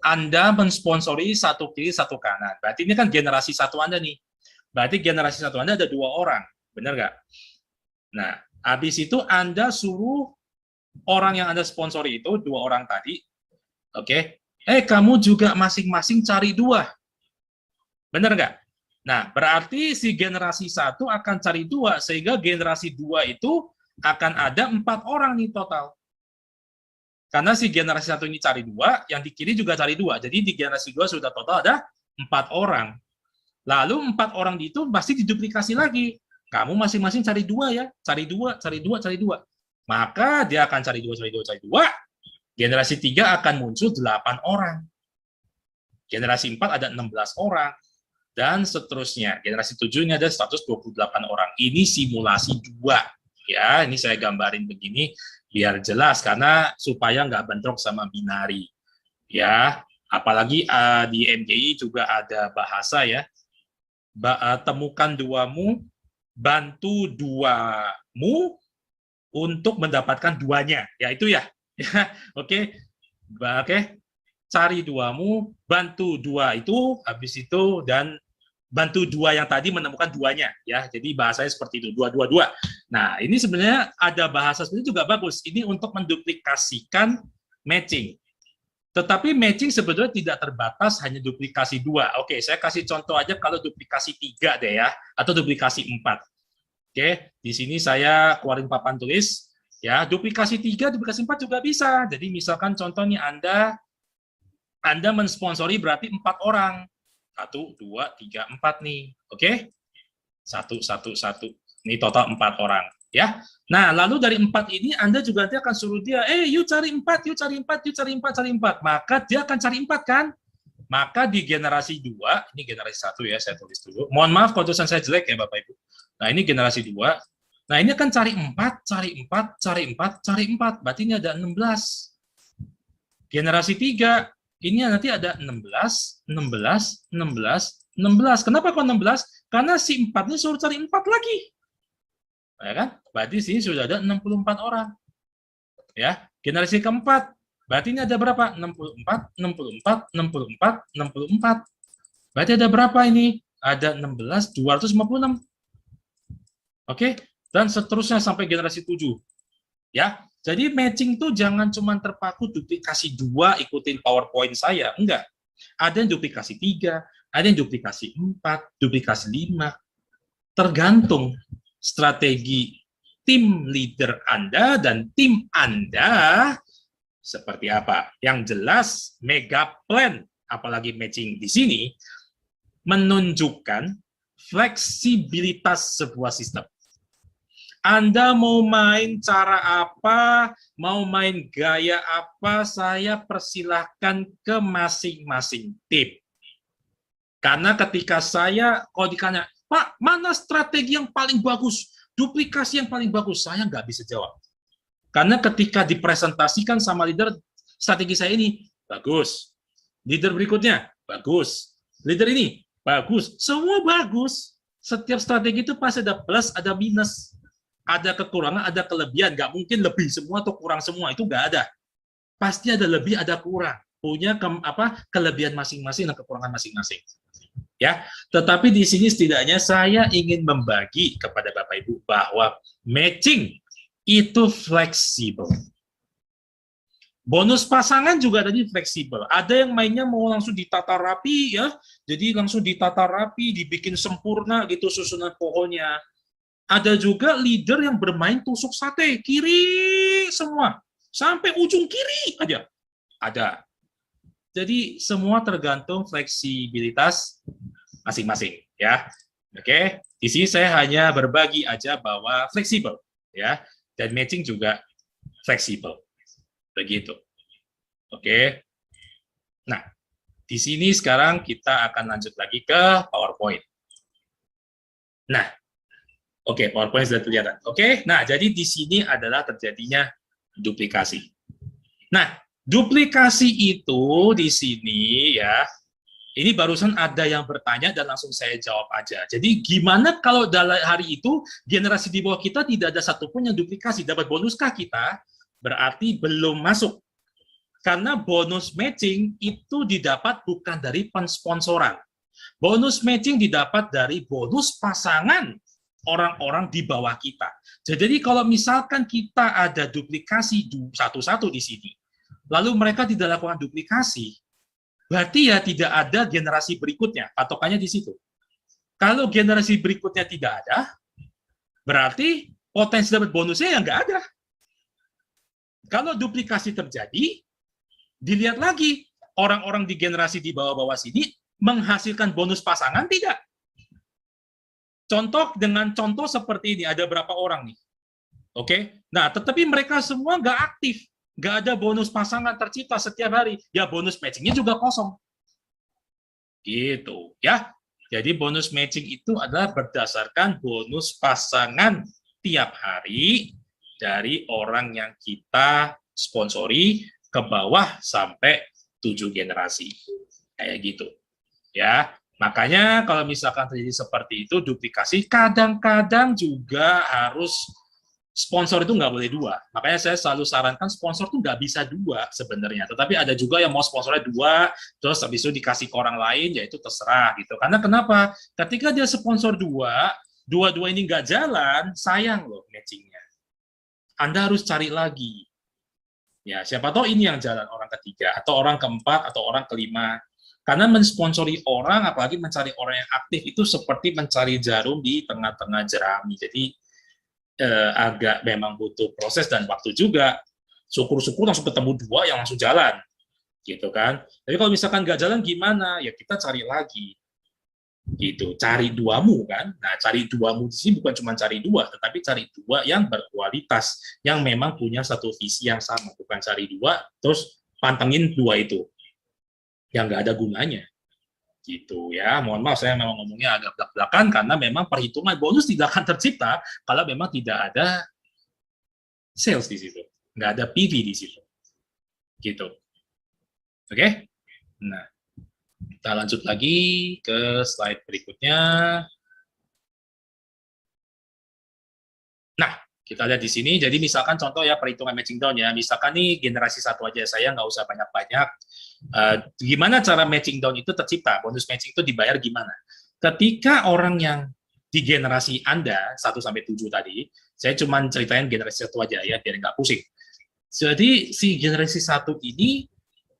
Anda mensponsori satu kiri, satu kanan. Berarti ini kan generasi satu Anda nih. Berarti generasi satu Anda ada 2 orang. Benar nggak? Nah, habis itu Anda suruh orang yang Anda sponsori itu, 2 orang tadi, oke, kamu juga masing-masing cari 2. Benar nggak? Nah, berarti si generasi 1 akan cari 2, sehingga generasi 2 itu akan ada 4 orang nih total. Karena si generasi 1 ini cari 2, yang di kiri juga cari 2. Jadi di generasi 2 sudah total ada 4 orang. Lalu 4 orang itu pasti diduplikasi lagi. Kamu masing-masing cari 2 ya, cari 2, cari 2, cari 2. Maka dia akan cari 2, cari 2, cari 2. Generasi 3 akan muncul 8 orang. Generasi 4 ada 16 orang. Dan seterusnya. Generasi 7 ini ada 128 orang. Ini simulasi 2. Ya, ini saya gambarin begini biar jelas, karena supaya nggak bentrok sama binari. Ya, apalagi di MGI juga ada bahasa ya. Temukan 2-mu, bantu 2-mu untuk mendapatkan 2-nya, ya itu ya. Oke. Oke. Cari 2-mu, bantu 2 itu, habis itu dan bantu 2 yang tadi menemukan 2-nya, ya. Jadi bahasanya seperti itu, 2-2-2. Nah, ini sebenarnya ada bahasa seperti itu juga bagus. Ini untuk menduplikasikan matching. Tetapi matching sebetulnya tidak terbatas hanya duplikasi 2. Oke, saya kasih contoh aja kalau duplikasi 3 deh ya, atau duplikasi 4. Oke, di sini saya keluarin papan tulis. Ya, duplikasi 3, duplikasi 4 juga bisa. Jadi misalkan contohnya Anda mensponsori berarti 4 orang. 1, 2, 3, 4 nih. Oke? 1, 1, 1. Ini total 4 orang. Ya. Nah, lalu dari 4 ini Anda juga nanti akan suruh dia, yuk cari 4, yuk cari 4, yuk cari 4, cari 4. Maka dia akan cari 4 kan? Maka di generasi 2, ini generasi 1 ya, saya tulis dulu. Mohon maaf kalau tulisan saya jelek ya Bapak Ibu. Nah, ini generasi 2. Nah, ini akan cari 4, cari 4, cari 4, cari 4. Berarti ini ada 16. Generasi 3, ini nanti ada 16, 16, 16, 16. Kenapa kok 16? Karena si 4 ini suruh cari 4 lagi. Ya kan? Berarti sini sudah ada 64 orang. Ya, generasi keempat. Berarti ini ada berapa? 64, 64, 64, 64. Berarti ada berapa ini? Ada 16, 256. Oke? Dan seterusnya sampai generasi 7. Ya. Jadi matching itu jangan cuma terpaku duplikasi 2, ikutin PowerPoint saya. Enggak. Ada yang duplikasi 3, ada yang duplikasi 4, duplikasi 5. Tergantung strategi tim leader Anda dan tim Anda seperti apa. Yang jelas, mega plan, apalagi matching di sini, menunjukkan fleksibilitas sebuah sistem. Anda mau main cara apa, mau main gaya apa, saya persilahkan ke masing-masing tim. Karena ketika kalau ditanya, Pak, mana strategi yang paling bagus, duplikasi yang paling bagus, saya nggak bisa jawab. Karena ketika dipresentasikan sama leader, strategi saya ini, bagus. Leader berikutnya, bagus. Leader ini, bagus. Semua bagus. Setiap strategi itu pasti ada plus, ada minus. Ada kekurangan, ada kelebihan. Nggak mungkin lebih semua atau kurang semua. Itu nggak ada. Pasti ada lebih, ada kurang. punya kelebihan masing-masing dan kekurangan masing-masing. Ya, tetapi di sini setidaknya saya ingin membagi kepada Bapak Ibu bahwa matching itu fleksibel. Bonus pasangan juga tadi fleksibel. Ada yang mainnya mau langsung ditata rapi ya, jadi langsung ditata rapi, dibikin sempurna gitu susunan pohonnya. Ada juga leader yang bermain tusuk sate, kiri semua, sampai ujung kiri aja. Ada. Jadi semua tergantung fleksibilitas masing-masing ya. Oke, di sini saya hanya berbagi aja bahwa fleksibel ya, dan matching juga fleksibel. Begitu. Oke. Nah, di sini sekarang kita akan lanjut lagi ke PowerPoint. Nah, oke, PowerPoint sudah kelihatan. Oke, nah jadi di sini adalah terjadinya duplikasi. Nah, duplikasi itu di sini ya, ini barusan ada yang bertanya dan langsung saya jawab aja. Jadi gimana kalau dalam hari itu generasi di bawah kita tidak ada satupun yang duplikasi, dapat bonuskah kita? Berarti belum masuk. Karena bonus matching itu didapat bukan dari pensponsoran. Bonus matching didapat dari bonus pasangan orang-orang di bawah kita. Jadi kalau misalkan kita ada duplikasi satu-satu di sini, lalu mereka tidak lakukan duplikasi, berarti ya tidak ada generasi berikutnya, patokannya di situ. Kalau generasi berikutnya tidak ada, berarti potensi dapat bonusnya yang nggak ada. Kalau duplikasi terjadi, dilihat lagi, orang-orang di generasi di bawah-bawah sini menghasilkan bonus pasangan tidak? Contoh dengan contoh seperti ini, ada berapa orang nih? Oke, nah tetapi mereka semua nggak aktif, nggak ada bonus pasangan tercipta setiap hari, ya bonus matchingnya juga kosong. Gitu, ya. Jadi bonus matching itu adalah berdasarkan bonus pasangan tiap hari dari orang yang kita sponsori ke bawah sampai 7 generasi. Kayak gitu. Ya, makanya kalau misalkan terjadi seperti itu, duplikasi, kadang-kadang juga harus sponsor itu nggak boleh dua. Makanya saya selalu sarankan sponsor itu nggak bisa dua sebenarnya. Tetapi ada juga yang mau sponsornya dua, terus habis itu dikasih ke orang lain, ya itu terserah gitu. Karena kenapa? Ketika dia sponsor dua, dua-dua ini nggak jalan, sayang loh matchingnya. Anda harus cari lagi. Ya, siapa tahu ini yang jalan orang ketiga, atau orang keempat, atau orang kelima. Karena mensponsori orang, apalagi mencari orang yang aktif, itu seperti mencari jarum di tengah-tengah jerami. Jadi, agak memang butuh proses dan waktu juga. Syukur-syukur langsung ketemu dua yang langsung jalan, gitu kan. Tapi kalau misalkan nggak jalan gimana? Ya kita cari lagi, gitu. Cari duamu kan. Nah, cari duamu di sini bukan cuma cari dua, tetapi cari dua yang berkualitas, yang memang punya satu visi yang sama. Bukan cari dua, terus pantengin dua itu, yang nggak ada gunanya. Gitu ya, mohon maaf saya memang ngomongnya agak belak-belakan karena memang perhitungan bonus tidak akan tercipta kalau memang tidak ada sales di situ, nggak ada PV di situ, gitu. Oke, nah kita lanjut lagi ke slide berikutnya. Nah, kita lihat di sini, jadi misalkan contoh ya perhitungan matching down ya, misalkan nih generasi satu aja, saya nggak usah banyak-banyak. Gimana cara matching down itu tercipta? Bonus matching itu dibayar gimana? Ketika orang yang di generasi Anda 1-7 tadi, saya cuma ceritain generasi satu aja ya, biar nggak pusing. Jadi si generasi satu ini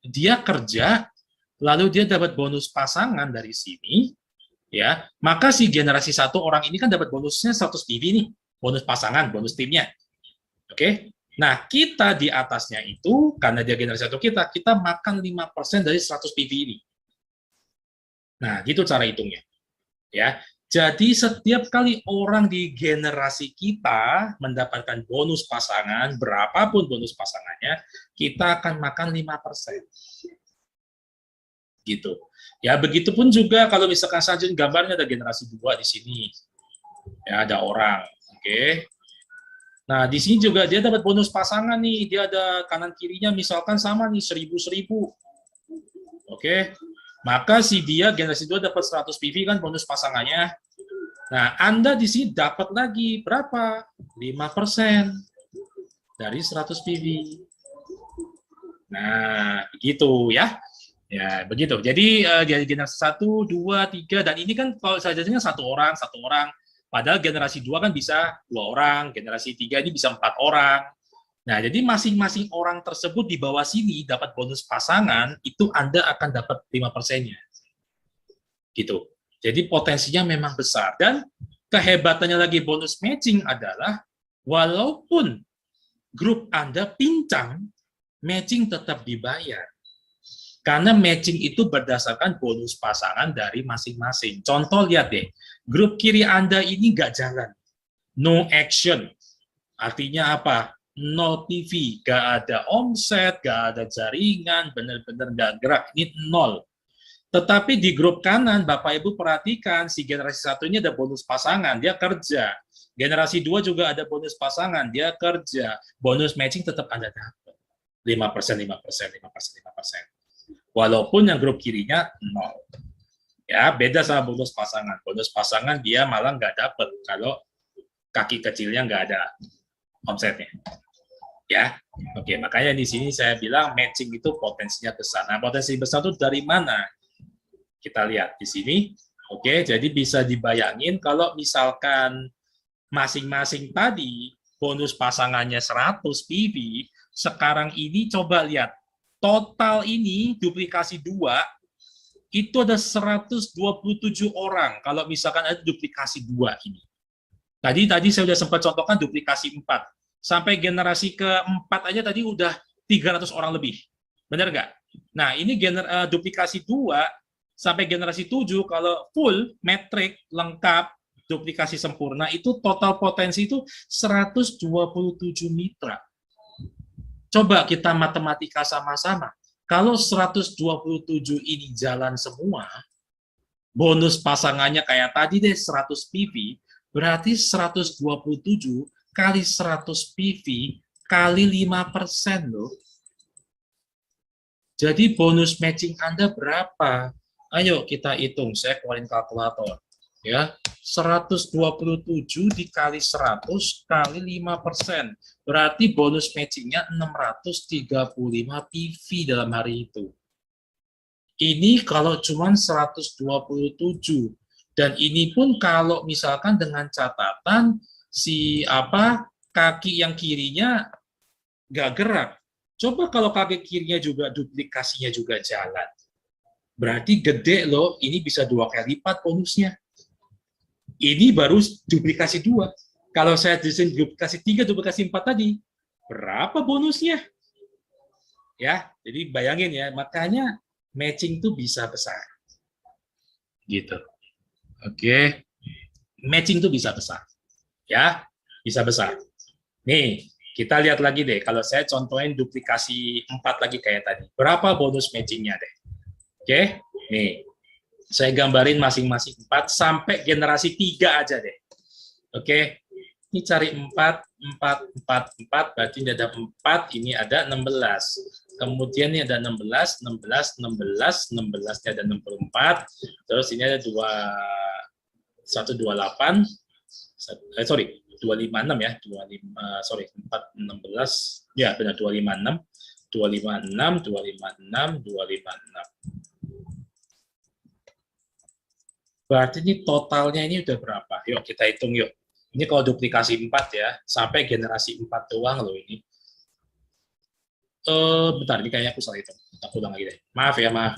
dia kerja, lalu dia dapat bonus pasangan dari sini, ya. Maka si generasi satu orang ini kan dapat bonusnya 100 PV nih, bonus pasangan, bonus timnya. Oke. Nah, kita di atasnya itu, karena dia generasi satu kita makan 5% dari 100 PV ini. Nah, gitu cara hitungnya. Ya, jadi setiap kali orang di generasi kita mendapatkan bonus pasangan, berapapun bonus pasangannya, kita akan makan 5%. Gitu. Ya, begitupun juga kalau misalkan saja gambarnya ada generasi 2 di sini. Ya, ada orang. Oke. Nah, di sini juga dia dapat bonus pasangan nih. Dia ada kanan kirinya misalkan sama nih 1000-1000. Oke. Maka si dia generasi 2 dapat 100 PV kan bonus pasangannya. Nah, Anda di sini dapat lagi berapa? 5% dari 100 PV. Nah, begitu ya. Ya, begitu. Jadi generasi 1, 2, 3, dan ini kan kalau sajanya satu orang. Padahal generasi 2 kan bisa 2 orang, generasi 3 ini bisa 4 orang. Nah, jadi masing-masing orang tersebut di bawah sini dapat bonus pasangan, itu Anda akan dapat 5%-nya. Gitu. Jadi potensinya memang besar. Dan kehebatannya lagi bonus matching adalah, walaupun grup Anda pincang, matching tetap dibayar. Karena matching itu berdasarkan bonus pasangan dari masing-masing. Contoh, lihat deh, grup kiri Anda ini nggak jalan. No action. Artinya apa? Nol PV, nggak ada omset, nggak ada jaringan, benar-benar nggak gerak. Ini nol. Tetapi di grup kanan, Bapak Ibu perhatikan, si generasi satunya ada bonus pasangan, dia kerja. Generasi 2 juga ada bonus pasangan, dia kerja. Bonus matching tetap Anda dapat. 5%, 5%, 5%, 5%. Walaupun yang grup kirinya nol. Ya, beda sama bonus pasangan. Bonus pasangan dia malah nggak dapat kalau kaki kecilnya nggak ada omsetnya. Ya, oke. Makanya di sini saya bilang matching itu potensinya besar. Nah, potensi besar itu dari mana? Kita lihat di sini. Oke, jadi bisa dibayangin kalau misalkan masing-masing tadi bonus pasangannya 100 PV, sekarang ini coba lihat total ini duplikasi 2 itu ada 127 orang kalau misalkan ada duplikasi 2 ini. Tadi saya sudah sempat contohkan duplikasi 4. Sampai generasi keempat aja tadi udah 300 orang lebih. Benar nggak? Nah, ini duplikasi 2 sampai generasi 7 kalau full, metrik, lengkap, duplikasi sempurna, itu total potensi itu 127 mitra. Coba kita matematika sama-sama. Kalau 127 ini jalan semua, bonus pasangannya kayak tadi deh 100 PV, berarti 127 kali 100 PV kali 5% loh. Jadi bonus matching Anda berapa? Ayo kita hitung, saya keluarin kalkulator. Ya, 127 dikali 100 kali 5%. Berarti bonus matchingnya 635 PV dalam hari itu. Ini kalau cuma 127. Dan ini pun kalau misalkan dengan catatan si kaki yang kirinya nggak gerak. Coba kalau kaki kirinya juga duplikasinya juga jalan. Berarti gede loh, ini bisa 2 kali lipat bonusnya. Ini baru duplikasi 2. Kalau saya desain duplikasi 3, duplikasi 4 tadi, berapa bonusnya? Ya, jadi bayangin ya, makanya matching itu bisa besar. Gitu. Oke. Matching itu bisa besar. Ya, bisa besar. Nih, kita lihat lagi deh, kalau saya contohin duplikasi 4 lagi kayak tadi. Berapa bonus matchingnya deh? Oke, nih. Saya gambarin masing-masing 4 sampai generasi 3 aja deh. Oke, ini cari 4, 4, 4, 4, berarti ini ada 4, ini ada 16. Kemudian ini ada 16, 16, 16, 16, ini ada 64. Terus ini ada 128, sorry, 256 ya, 25, sorry, 4, 16, ya benar 256, 256, 256, 256. Berarti ini totalnya ini udah berapa? Yuk kita hitung yuk. Ini kalau duplikasi 4 ya, sampai generasi 4 doang loh ini. Bentar, ini kayaknya aku salah hitung. Kita ulang lagi deh. Maaf ya, maaf.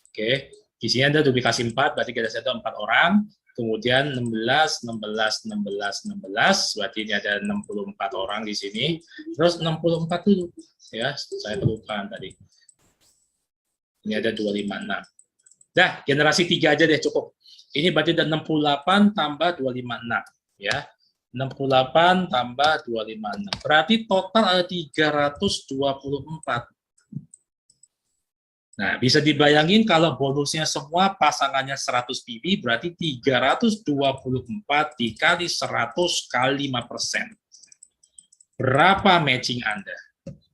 Oke, di sini ada duplikasi 4, berarti generasi itu 4 orang. Kemudian 16, 16, 16, 16, berarti ini ada 64 orang di sini. Terus 64 dulu, ya, saya perlukan tadi. Ini ada 256. Dah, generasi 3 aja deh cukup. Ini berarti ada 68 tambah 256, ya. 68 tambah 256. Berarti total ada 324. Nah, bisa dibayangin kalau bonusnya semua pasangannya 100 PV, berarti 324 dikali 100 kali 5%. Berapa matching Anda?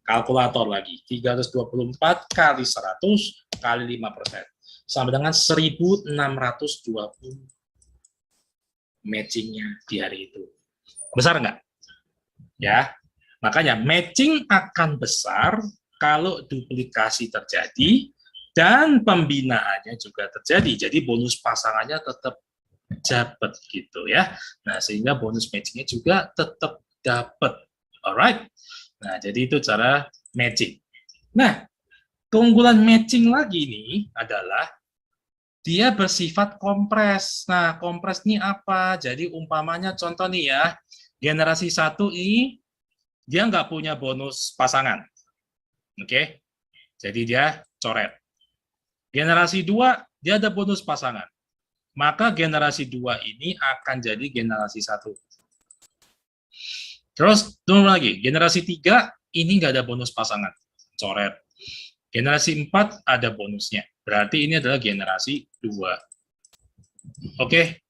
Kalkulator lagi. 324 kali 100 kali 5%. Sama dengan 1.620 matchingnya di hari itu. Besar nggak? Ya, makanya matching akan besar kalau duplikasi terjadi dan pembinaannya juga terjadi. Jadi bonus pasangannya tetap dapat gitu ya. Nah, sehingga bonus matchingnya juga tetap dapat. Alright. Nah, jadi itu cara matching. Nah, keunggulan matching lagi nih adalah dia bersifat kompres. Nah, kompres ini apa? Jadi umpamanya contoh nih ya, generasi 1 ini dia nggak punya bonus pasangan. Oke? Jadi dia coret. Generasi 2 dia ada bonus pasangan. Maka generasi 2 ini akan jadi generasi 1. Terus, turun lagi, generasi 3 ini nggak ada bonus pasangan. Coret. Generasi 4 ada bonusnya. Berarti ini adalah generasi 2. Oke?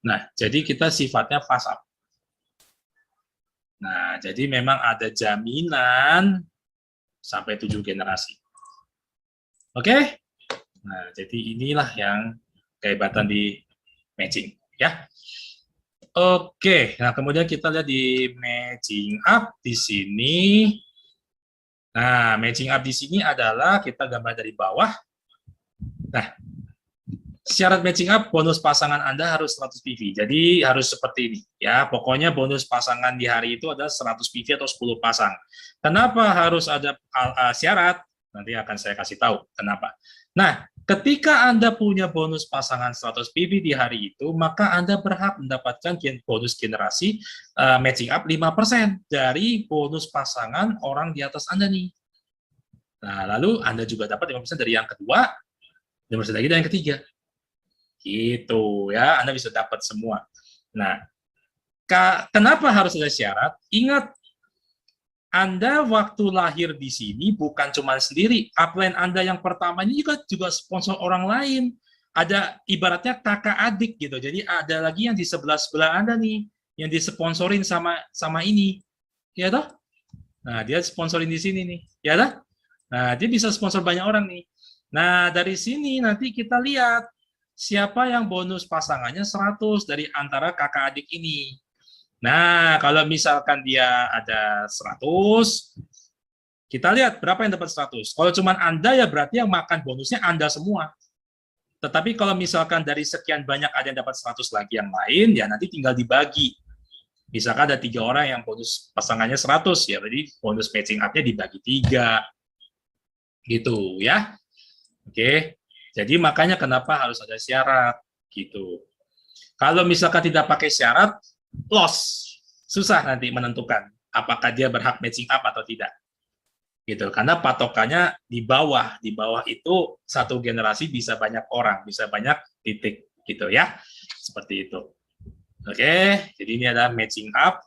Nah, jadi kita sifatnya pass up. Nah, jadi memang ada jaminan sampai 7 generasi. Oke? Nah, jadi inilah yang kehebatan di matching, ya. Oke, nah kemudian kita lihat di matching up di sini. Nah, matching up di sini adalah kita gambar dari bawah. Nah, syarat matching up bonus pasangan Anda harus 100 PV. Jadi harus seperti ini ya. Pokoknya bonus pasangan di hari itu adalah 100 PV atau 10 pasang. Kenapa harus ada syarat? Nanti akan saya kasih tahu kenapa. Nah, ketika Anda punya bonus pasangan 100 PV di hari itu, maka Anda berhak mendapatkan bonus generasi matching up 5% dari bonus pasangan orang di atas Anda nih. Nah, lalu Anda juga dapat 5% dari yang kedua, 5% lagi dari yang ketiga. Gitu ya, Anda bisa dapat semua. Nah, kenapa harus ada syarat? Ingat, Anda waktu lahir di sini bukan cuma sendiri. Upline Anda yang pertama ini juga sponsor orang lain. Ada ibaratnya kakak adik gitu. Jadi ada lagi yang di sebelah Anda nih, yang disponsorin sama ini. Ya toh? Nah, dia sponsorin di sini nih. Ya toh? Nah, dia bisa sponsor banyak orang nih. Nah, dari sini nanti kita lihat siapa yang bonus pasangannya 100 dari antara kakak adik ini. Nah, kalau misalkan dia ada 100, kita lihat berapa yang dapat 100. Kalau cuma Anda ya berarti yang makan bonusnya Anda semua. Tetapi kalau misalkan dari sekian banyak ada yang dapat 100 lagi yang lain, ya nanti tinggal dibagi. Misalkan ada 3 orang yang bonus pasangannya 100, ya berarti bonus matching up-nya dibagi 3. Gitu ya. Oke. Jadi makanya kenapa harus ada syarat gitu. Kalau misalkan tidak pakai syarat, loss. Susah nanti menentukan apakah dia berhak matching up atau tidak. Gitu. Karena patokannya di bawah. Di bawah itu satu generasi bisa banyak orang, bisa banyak titik gitu ya. Seperti itu. Oke, jadi ini adalah matching up.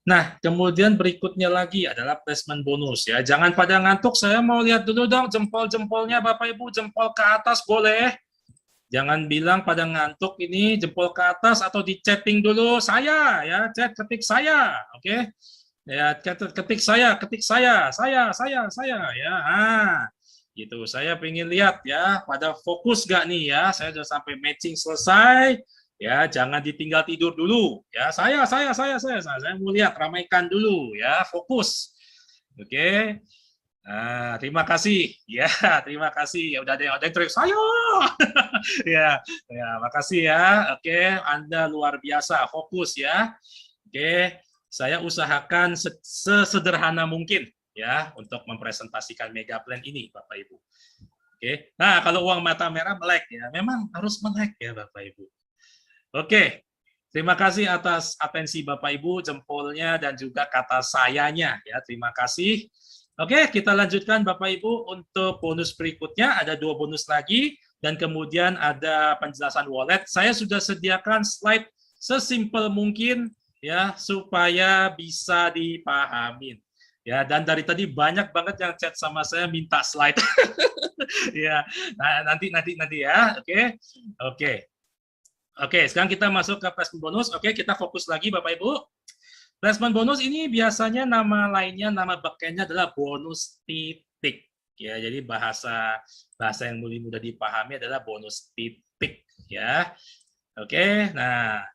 Nah, kemudian berikutnya lagi adalah placement bonus ya. Jangan pada ngantuk, saya mau lihat dulu dong jempol-jempolnya Bapak Ibu, jempol ke atas boleh. Jangan bilang pada ngantuk ini jempol ke atas atau di chatting dulu saya ya, chat ketik saya, oke? Ya, ketik saya ya. Gitu. Saya pengen lihat ya, pada fokus gak nih ya? Saya sudah sampai matching selesai. Ya, jangan ditinggal tidur dulu. Ya, saya mau lihat, ramaikan dulu ya, fokus. Oke. Nah, terima kasih. Ya, terima kasih. Ya udah ada yang teriak saya. Ya, ya, makasih ya. Oke, Anda luar biasa, fokus ya. Oke, saya usahakan sesederhana mungkin ya untuk mempresentasikan mega plan ini, Bapak Ibu. Oke. Nah, kalau uang mata merah melek ya, memang harus melek ya, Bapak Ibu. Oke. Terima kasih atas atensi Bapak Ibu, jempolnya dan juga kata sayanya ya. Terima kasih. Oke, kita lanjutkan Bapak Ibu untuk bonus berikutnya. Ada 2 bonus lagi dan kemudian ada penjelasan wallet. Saya sudah sediakan slide sesimpel mungkin ya supaya bisa dipahamin. Ya, dan dari tadi banyak banget yang chat sama saya minta slide. Ya, nah, nanti ya. Oke. Oke. Oke, sekarang kita masuk ke placement bonus. Oke, kita fokus lagi Bapak Ibu. Placement bonus ini biasanya nama lainnya, nama backend-nya adalah bonus titik. Ya, jadi bahasa yang mudah dipahami adalah bonus titik. Ya, oke. Nah,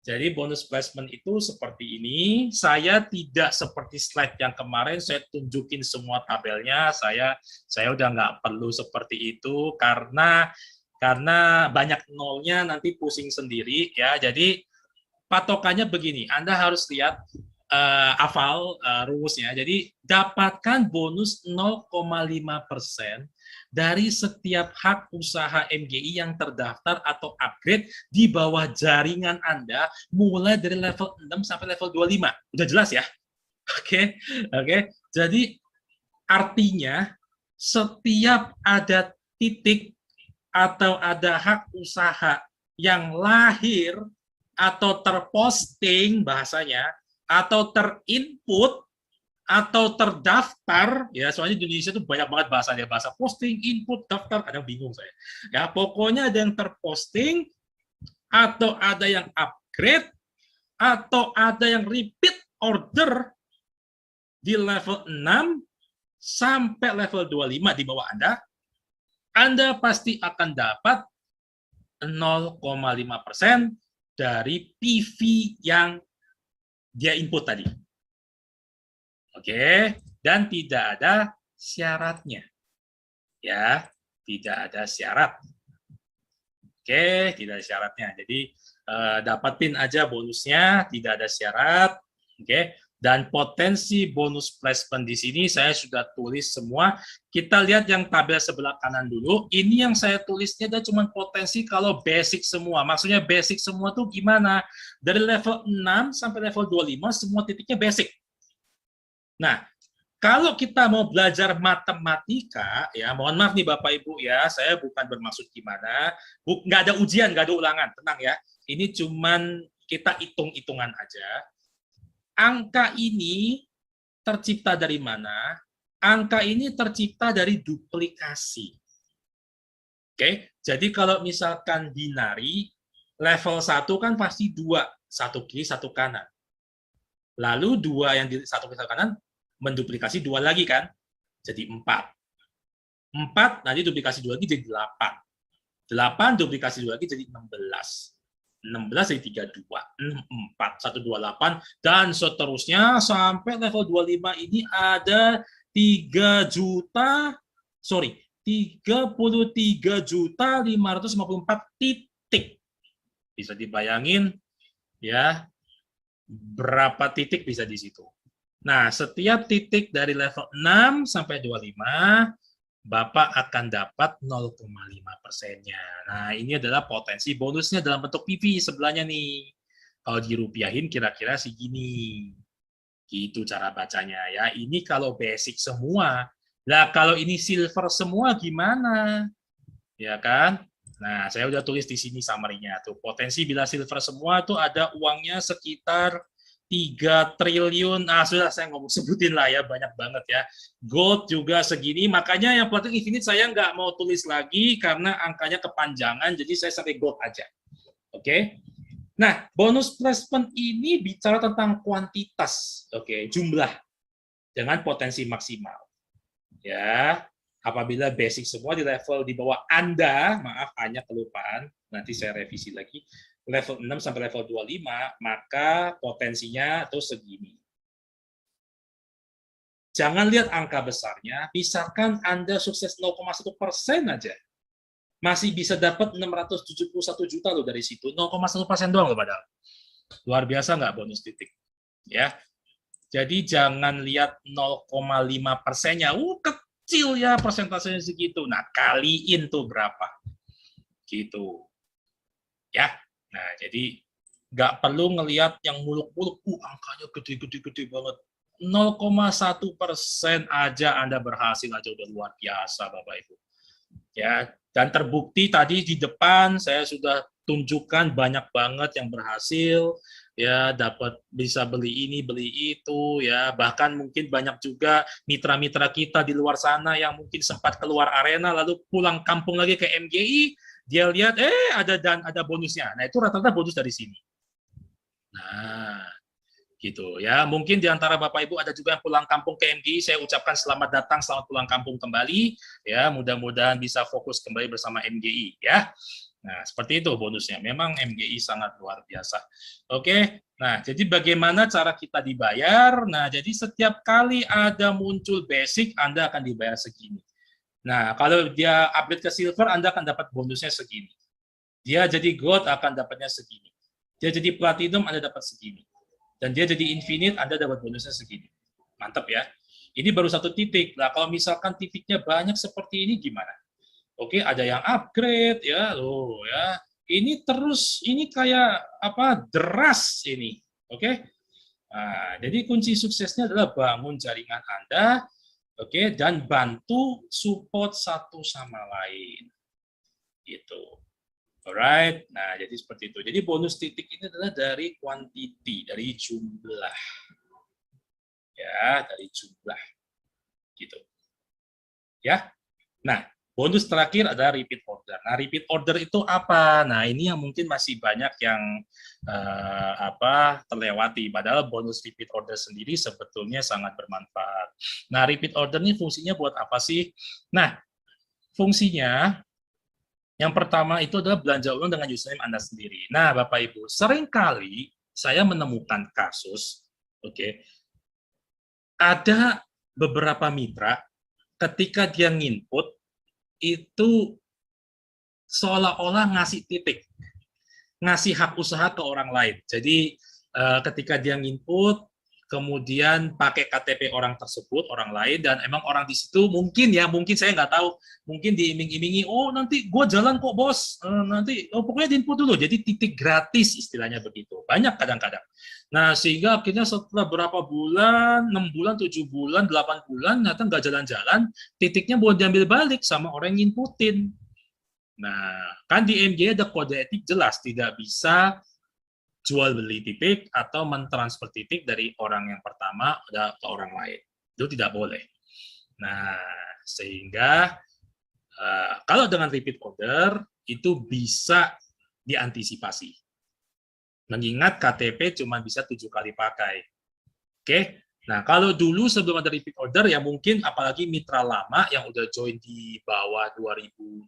Jadi bonus placement itu seperti ini. Saya tidak seperti slide yang kemarin, saya tunjukin semua tabelnya. Saya udah nggak perlu seperti itu karena banyak nolnya nanti pusing sendiri ya. Jadi patokannya begini, Anda harus lihat hafal rumusnya. Jadi dapatkan bonus 0,5% dari setiap hak usaha MGI yang terdaftar atau upgrade di bawah jaringan Anda mulai dari level 6 sampai level 25. Udah jelas ya? Oke. Oke. Jadi artinya setiap ada titik atau ada hak usaha yang lahir atau terposting bahasanya atau terinput atau terdaftar ya, soalnya di Indonesia itu banyak banget bahasanya, bahasa posting, input, daftar, kadang bingung saya ya. Pokoknya ada yang terposting atau ada yang upgrade atau ada yang repeat order di level 6 sampai level 25 di bawah Anda pasti akan dapat 0,5% dari PV yang dia input tadi. Oke, dan tidak ada syaratnya. Ya, tidak ada syarat. Oke, tidak ada syaratnya. Jadi dapatin aja bonusnya, tidak ada syarat. Oke, dan potensi bonus placement di sini saya sudah tulis semua. Kita lihat yang tabel sebelah kanan dulu. Ini yang saya tulisnya ada cuma potensi kalau basic semua. Maksudnya basic semua tuh gimana? Dari level 6 sampai level 25 semua titiknya basic. Nah, kalau kita mau belajar matematika, ya mohon maaf nih Bapak Ibu ya, saya bukan bermaksud gimana, nggak ada ujian, nggak ada ulangan, tenang ya. Ini cuman kita hitung-hitungan aja. Angka ini tercipta dari mana? Angka ini tercipta dari duplikasi. Oke, jadi kalau misalkan binari, level 1 kan pasti 2, satu kiri, satu kanan. Lalu 2 yang di satu kiri, satu kanan, menduplikasi 2 lagi kan, jadi 4. 4 nanti duplikasi 2 lagi jadi 8. 8 duplikasi 2 lagi jadi 16. 16 jadi 32, 4, 128, dan seterusnya sampai level 25 ini ada 33.554 titik. Bisa dibayangin ya berapa titik bisa di situ. Nah, setiap titik dari level 6 sampai 25, Bapak akan dapat 0,5%-nya. Nah, ini adalah potensi bonusnya dalam bentuk PV sebelahnya nih. Kalau dirupiahin kira-kira segini. Gitu cara bacanya ya. Ini kalau basic semua. Nah, kalau ini silver semua gimana? Ya kan? Nah, saya udah tulis di sini summary-nya. Tuh, potensi bila silver semua tuh ada uangnya sekitar 3 triliun, sudah saya ngomong sebutin lah ya, banyak banget ya. Gold juga segini, makanya yang Platinum Infinite saya nggak mau tulis lagi karena angkanya kepanjangan, jadi saya sampai gold aja. Oke. Nah, bonus placement ini bicara tentang kuantitas, oke, jumlah dengan potensi maksimal. Ya, apabila basic semua di level di bawah Anda, maaf hanya kelupaan, nanti saya revisi lagi, level 6 sampai level 25, maka potensinya itu segini. Jangan lihat angka besarnya, misalkan Anda sukses 0,1% aja, masih bisa dapat 671 juta loh dari situ, 0,1% doang loh padahal. Luar biasa nggak bonus titik? Ya. Jadi jangan lihat 0,5%-nya, kecil ya persentasenya segitu. Nah, kaliin tuh berapa. Gitu. Ya. Nah, jadi nggak perlu ngelihat yang muluk-muluk, angkanya gede-gede banget. 0,1% aja Anda berhasil aja udah luar biasa, Bapak Ibu. Ya, dan terbukti tadi di depan saya sudah tunjukkan banyak banget yang berhasil, ya dapat bisa beli ini, beli itu, ya bahkan mungkin banyak juga mitra-mitra kita di luar sana yang mungkin sempat keluar arena lalu pulang kampung lagi ke MGI. Dia lihat, ada bonusnya. Nah, itu rata-rata bonus dari sini. Nah, gitu ya. Mungkin di antara Bapak Ibu ada juga yang pulang kampung ke MGI, saya ucapkan selamat datang, selamat pulang kampung kembali ya. Mudah-mudahan bisa fokus kembali bersama MGI ya. Nah, seperti itu bonusnya. Memang MGI sangat luar biasa. Oke. Nah, jadi bagaimana cara kita dibayar? Nah, jadi setiap kali ada muncul basic, Anda akan dibayar segini. Nah, kalau dia upgrade ke silver, Anda akan dapat bonusnya segini. Dia jadi gold akan dapatnya segini. Dia jadi platinum, Anda dapat segini. Dan dia jadi infinite, Anda dapat bonusnya segini. Mantap ya. Ini baru satu titik. Nah, kalau misalkan titiknya banyak seperti ini gimana? Oke, ada yang upgrade ya, loh ya. Ini terus, ini kayak apa? Deras ini. Oke. Nah, jadi kunci suksesnya adalah bangun jaringan Anda, oke, dan bantu support satu sama lain. Gitu. Alright. Nah, jadi seperti itu. Jadi bonus titik ini adalah dari quantity, dari jumlah. Ya, dari jumlah. Gitu. Ya. Nah, bonus terakhir ada repeat order. Nah, repeat order itu apa? Nah, ini yang mungkin masih banyak yang terlewati. Padahal bonus repeat order sendiri sebetulnya sangat bermanfaat. Nah, repeat order ini fungsinya buat apa sih? Nah, fungsinya yang pertama itu adalah belanja ulang dengan username Anda sendiri. Nah, Bapak Ibu, seringkali saya menemukan kasus, oke, ada beberapa mitra ketika dia nginput itu seolah-olah ngasih titik, ngasih hak usaha ke orang lain. Jadi ketika dia nginput, kemudian pakai KTP orang tersebut, orang lain, dan emang orang di situ mungkin ya, mungkin saya nggak tahu, mungkin diiming-imingi, oh nanti gue jalan kok bos, nanti pokoknya diinput dulu, jadi titik gratis istilahnya begitu, banyak kadang-kadang. Nah sehingga akhirnya setelah berapa bulan, 6 bulan, 7 bulan, 8 bulan, ternyata nggak jalan-jalan, titiknya buat diambil balik sama orang yang nginputin. Nah kan di MJ ada kode etik jelas, tidak bisa jual beli titik atau mentransfer titik dari orang yang pertama ke orang lain. Itu tidak boleh. Nah, sehingga kalau dengan repeat order itu bisa diantisipasi. Mengingat KTP cuma bisa 7 kali pakai. Oke? Nah, kalau dulu sebelum ada repeat order, ya mungkin apalagi mitra lama yang udah join di bawah 2020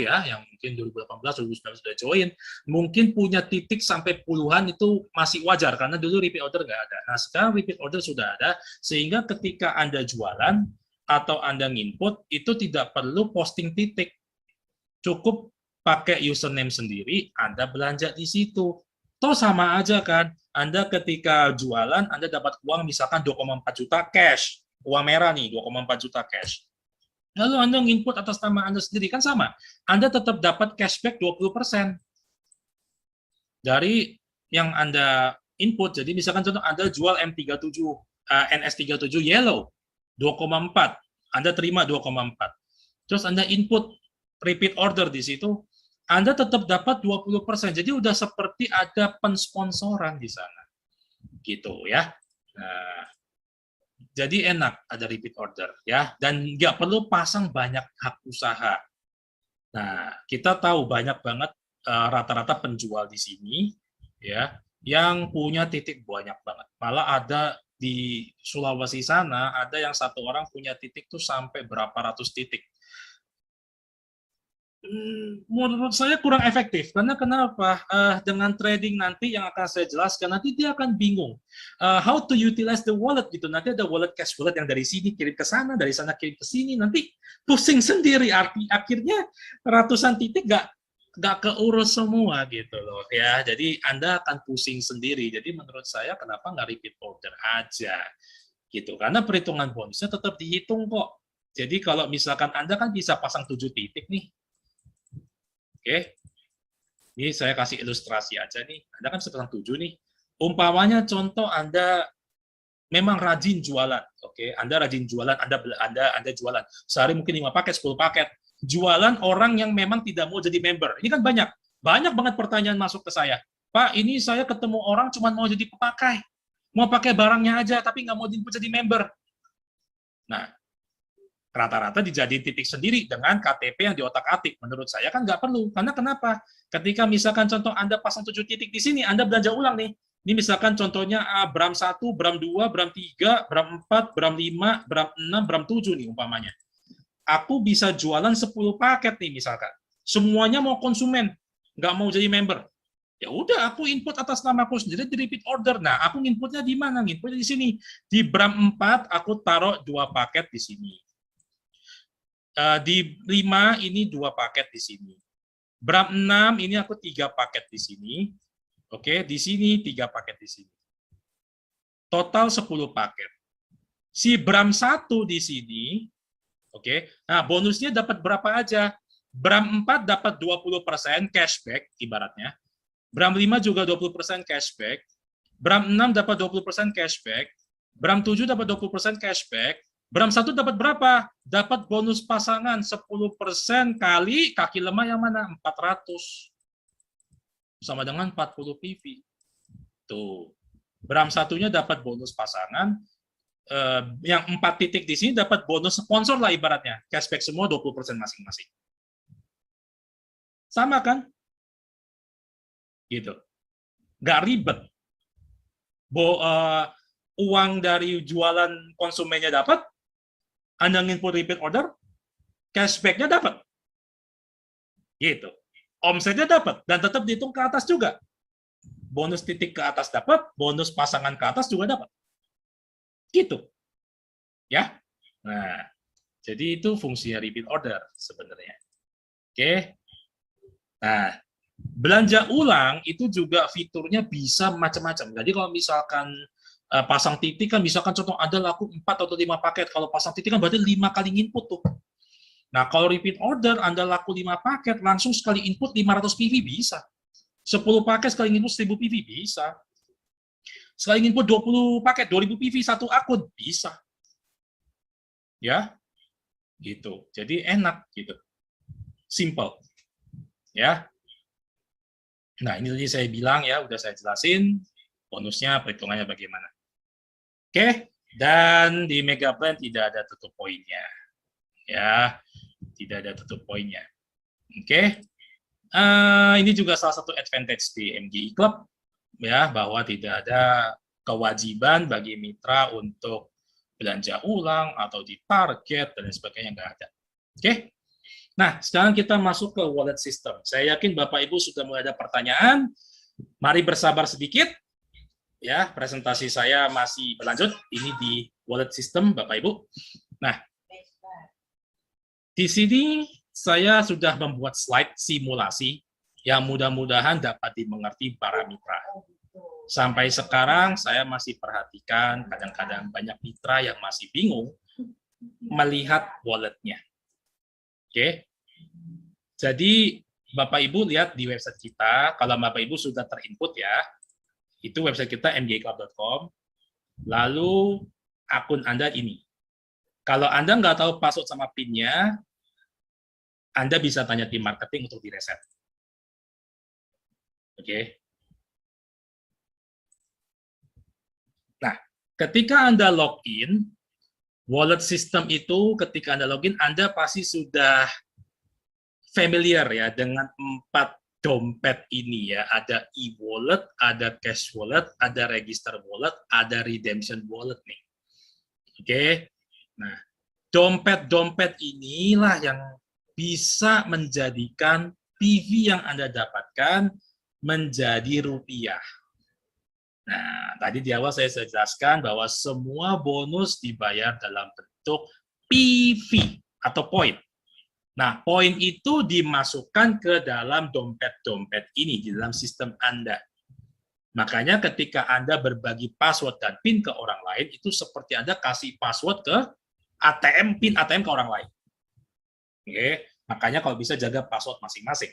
ya, yang mungkin 2018, 2019 sudah join, mungkin punya titik sampai puluhan itu masih wajar, karena dulu repeat order nggak ada. Nah, sekarang repeat order sudah ada, sehingga ketika Anda jualan atau Anda nginput, itu tidak perlu posting titik. Cukup pakai username sendiri, Anda belanja di situ. Toh sama aja kan, Anda ketika jualan, Anda dapat uang misalkan 2,4 juta cash, uang merah nih, 2,4 juta cash. Lalu Anda nginput atas nama Anda sendiri, kan sama. Anda tetap dapat cashback 20% dari yang Anda input. Jadi misalkan contoh Anda jual M37, NS37 Yellow, 2,4, Anda terima 2,4. Terus Anda input repeat order di situ, Anda tetap dapat 20%. Jadi udah seperti ada pensponsoran di sana. Gitu ya. Nah, jadi enak ada repeat order ya, dan nggak perlu pasang banyak hak usaha. Nah, kita tahu banyak banget rata-rata penjual di sini ya yang punya titik banyak banget. Malah ada di Sulawesi sana ada yang satu orang punya titik tuh sampai berapa ratus titik. Menurut saya kurang efektif, karena kenapa? Dengan trading nanti yang akan saya jelaskan, nanti dia akan bingung how to utilize the wallet gitu. Nanti ada wallet cash wallet yang dari sini kirim ke sana, dari sana kirim ke sini, nanti pusing sendiri. Akhirnya ratusan titik nggak keurus semua gitu loh ya. Jadi Anda akan pusing sendiri. Jadi menurut saya kenapa nggak repeat order aja gitu, karena perhitungan bonusnya tetap dihitung kok. Jadi kalau misalkan Anda kan bisa pasang 7 titik nih. Oke, ini saya kasih ilustrasi aja nih. Anda kan sekarang 7 nih. Umpamanya contoh Anda memang rajin jualan. Oke, Anda rajin jualan, Anda jualan. Sehari mungkin 5 paket, 10 paket. Jualan orang yang memang tidak mau jadi member. Ini kan banyak. Banyak banget pertanyaan masuk ke saya. Pak, ini saya ketemu orang cuma mau jadi pemakai. Mau pakai barangnya aja, tapi nggak mau jadi member. Nah, rata-rata dijadiin titik sendiri dengan KTP yang diotak-atik. Menurut saya kan nggak perlu. Karena kenapa? Ketika misalkan contoh Anda pasang 7 titik di sini, Anda belanja ulang nih. Ini misalkan contohnya Bram 1, Bram 2, Bram 3, Bram 4, Bram 5, Bram 6, Bram 7 nih umpamanya. Aku bisa jualan 10 paket nih misalkan. Semuanya mau konsumen, nggak mau jadi member. Ya udah, aku input atas nama aku sendiri di repeat order. Nah, aku inputnya di mana? Inputnya di sini. Di Bram 4, aku taruh 2 paket di sini. Di 5, ini 2 paket di sini. Bram 6, ini aku 3 paket di sini. Oke, di sini 3 paket di sini. Total 10 paket. Si Bram 1 di sini, oke. Nah, bonusnya dapat berapa aja? Bram 4 dapat 20% cashback ibaratnya. Bram 5 juga 20% cashback. Bram 6 dapat 20% cashback. Bram 7 dapat 20% cashback. Bram 1 dapat berapa? Dapat bonus pasangan 10% kali kaki lemah yang mana? 400. Sama dengan 40 PV. Tuh. Bram satunya dapat bonus pasangan, yang 4 titik di sini dapat bonus sponsor lah ibaratnya. Cashback semua 20% masing-masing. Sama kan? Gitu. Nggak ribet. Uang dari jualan konsumennya dapat, Anda nginput repeat order, cashback-nya dapat. Gitu. Omsetnya dapat, dan tetap dihitung ke atas juga. Bonus titik ke atas dapat, bonus pasangan ke atas juga dapat. Gitu. Ya. Nah, jadi itu fungsinya repeat order sebenarnya. Oke. Nah, belanja ulang itu juga fiturnya bisa macam-macam. Jadi kalau misalkan pasang titik kan misalkan contoh ada laku 4 atau 5 paket. Kalau pasang titik kan berarti 5 kali input tuh. Nah, kalau repeat order Anda laku 5 paket, langsung sekali input 500 PV bisa. 10 paket sekali input 1000 PV bisa. Sekali input 20 paket 2000 PV satu akun bisa. Ya. Gitu. Jadi enak gitu. Simple. Ya. Nah, ini tadi saya bilang ya, udah saya jelasin bonusnya, perhitungannya bagaimana. Oke, dan di Megaplan tidak ada tutup poinnya. Ya, tidak ada tutup poinnya. Oke. Ini juga salah satu advantage di MGI Club ya, bahwa tidak ada kewajiban bagi mitra untuk belanja ulang atau di target dan sebagainya, nggak ada. Oke. Nah, sekarang kita masuk ke wallet system. Saya yakin Bapak Ibu sudah mulai ada pertanyaan. Mari bersabar sedikit. Ya, presentasi saya masih berlanjut. Ini di wallet system, Bapak Ibu. Nah, di sini saya sudah membuat slide simulasi yang mudah-mudahan dapat dimengerti para mitra. Sampai sekarang saya masih perhatikan kadang-kadang banyak mitra yang masih bingung melihat walletnya. Oke. Jadi Bapak Ibu lihat di website kita, kalau Bapak Ibu sudah terinput ya, itu website kita mgiclub.com, lalu akun Anda ini. Kalau Anda nggak tahu password sama PIN-nya, Anda bisa tanya tim marketing untuk direset. Oke. Nah, ketika Anda login, wallet system itu ketika Anda login, Anda pasti sudah familiar ya dengan 4 dompet ini ya. Ada e-wallet, ada cash wallet, ada register wallet, ada redemption wallet nih. Oke. Nah, dompet-dompet inilah yang bisa menjadikan PV yang Anda dapatkan menjadi rupiah. Nah, tadi di awal saya jelaskan bahwa semua bonus dibayar dalam bentuk PV atau poin. Nah, poin itu dimasukkan ke dalam dompet-dompet ini, di dalam sistem Anda. Makanya ketika Anda berbagi password dan PIN ke orang lain, itu seperti Anda kasih password ke ATM, PIN ATM ke orang lain. Oke, makanya kalau bisa jaga password masing-masing.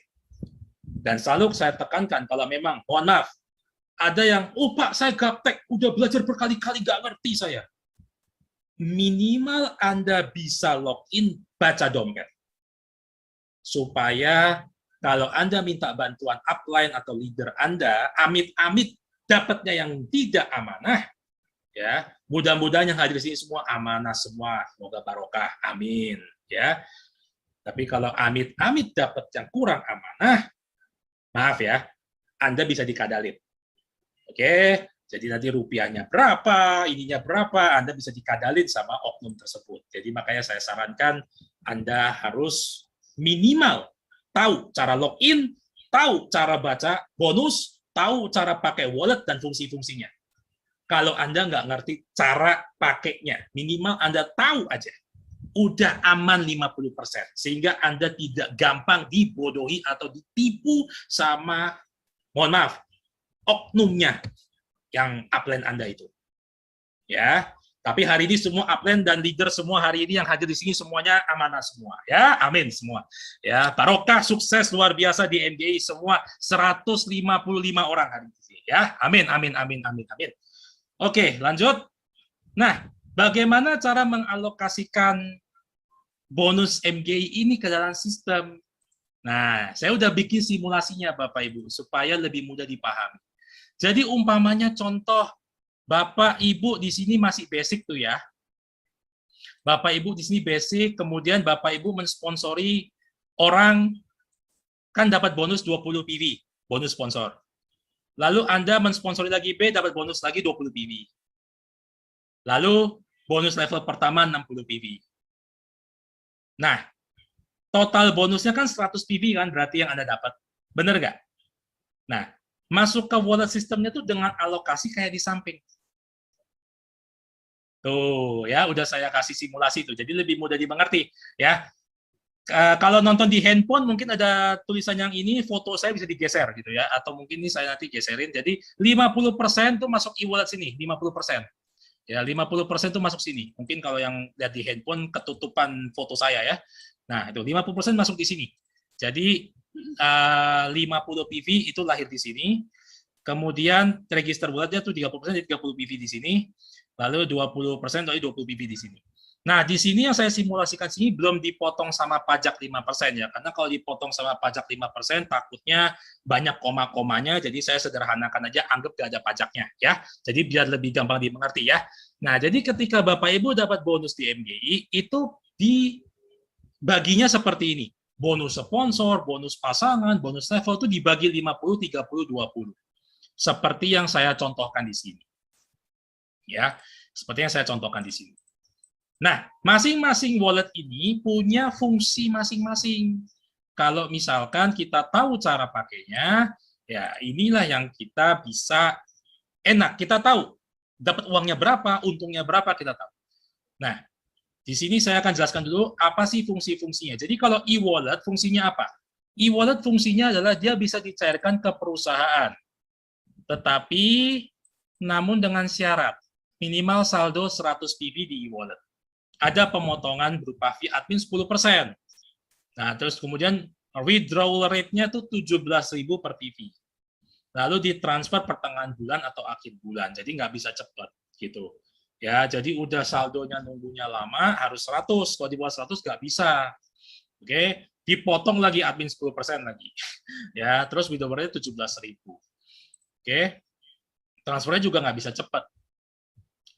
Dan selalu saya tekankan, kalau memang, mohon maaf, ada yang, oh Pak, saya gaptek, udah belajar berkali-kali, nggak ngerti saya. Minimal Anda bisa login, baca dompet. Supaya kalau Anda minta bantuan upline atau leader Anda, amit-amit dapatnya yang tidak amanah, ya mudah-mudahan yang hadir di sini semua amanah semua, semoga barokah, amin. Ya, tapi kalau amit-amit dapat yang kurang amanah, maaf ya, Anda bisa dikadalin. Oke, jadi nanti rupiahnya berapa, ininya berapa, Anda bisa dikadalin sama oknum tersebut. Jadi makanya saya sarankan Anda harus minimal tahu cara login, tahu cara baca bonus, tahu cara pakai wallet dan fungsi-fungsinya. Kalau Anda nggak ngerti cara pakainya, minimal Anda tahu aja. Udah aman 50%, sehingga Anda tidak gampang dibodohi atau ditipu sama, mohon maaf, oknumnya yang upline Anda itu. Ya, tapi hari ini semua upline dan leader semua hari ini yang hadir di sini semuanya amanah semua. Ya, amin semua. Ya, barokah, sukses luar biasa di MBA semua 155 orang hari ini. Ya, amin, amin, amin, amin, amin. Oke, lanjut. Nah, bagaimana cara mengalokasikan bonus MGI ini ke dalam sistem? Nah, saya udah bikin simulasinya Bapak Ibu supaya lebih mudah dipahami. Jadi umpamanya contoh Bapak Ibu di sini masih basic tuh ya. Bapak Ibu di sini basic, kemudian Bapak Ibu mensponsori orang kan dapat bonus 20 PV, bonus sponsor. Lalu Anda mensponsori lagi B dapat bonus lagi 20 PV. Lalu bonus level pertama 60 PV. Nah, total bonusnya kan 100 PV kan berarti yang Anda dapat. Benar nggak? Nah, masuk ke wallet sistemnya tuh dengan alokasi kayak di samping. Tuh, ya udah saya kasih simulasi tuh. Jadi lebih mudah dimengerti, ya. Kalau nonton di handphone mungkin ada tulisan yang ini, foto saya bisa digeser gitu ya, atau mungkin ini saya nanti geserin. Jadi 50% tuh masuk e-wallet sini, 50%. Ya, 50% tuh masuk sini. Mungkin kalau yang lihat di handphone ketutupan foto saya ya. Nah, itu 50% masuk di sini. Jadi 50 PV itu lahir di sini. Kemudian register walletnya tuh 30%, jadi 30 PV di sini. Lalu 20%, jadi 20 PV di sini. Nah, di sini yang saya simulasikan sini belum dipotong sama pajak 5% ya. Karena kalau dipotong sama pajak 5%, takutnya banyak koma-komanya, jadi saya sederhanakan aja, anggap gak ada pajaknya ya. Jadi biar lebih gampang dimengerti ya. Nah, jadi ketika Bapak Ibu dapat bonus di MGI, itu dibaginya seperti ini. Bonus sponsor, bonus pasangan, bonus level itu dibagi 50, 30, 20. Seperti yang saya contohkan di sini. Ya, seperti yang saya contohkan di sini. Nah, masing-masing wallet ini punya fungsi masing-masing. Kalau misalkan kita tahu cara pakainya, ya inilah yang kita bisa enak. Kita tahu dapat uangnya berapa, untungnya berapa, kita tahu. Nah, di sini saya akan jelaskan dulu apa sih fungsi-fungsinya. Jadi kalau e-wallet fungsinya apa? E-wallet fungsinya adalah dia bisa dicairkan ke perusahaan. Tetapi namun dengan syarat minimal saldo 100 PV di e-wallet. Ada pemotongan berupa fee admin 10%. Nah, terus kemudian withdrawal rate-nya tuh 17.000 per PV. Lalu ditransfer pertengahan bulan atau akhir bulan. Jadi nggak bisa cepat gitu. Ya, jadi udah saldonya nunggunya lama harus 100. Kalau di bawah 100 nggak bisa. Oke, dipotong lagi admin 10% lagi. Ya, terus withdrawal rate 17.000. Oke. Transfernya juga nggak bisa cepat.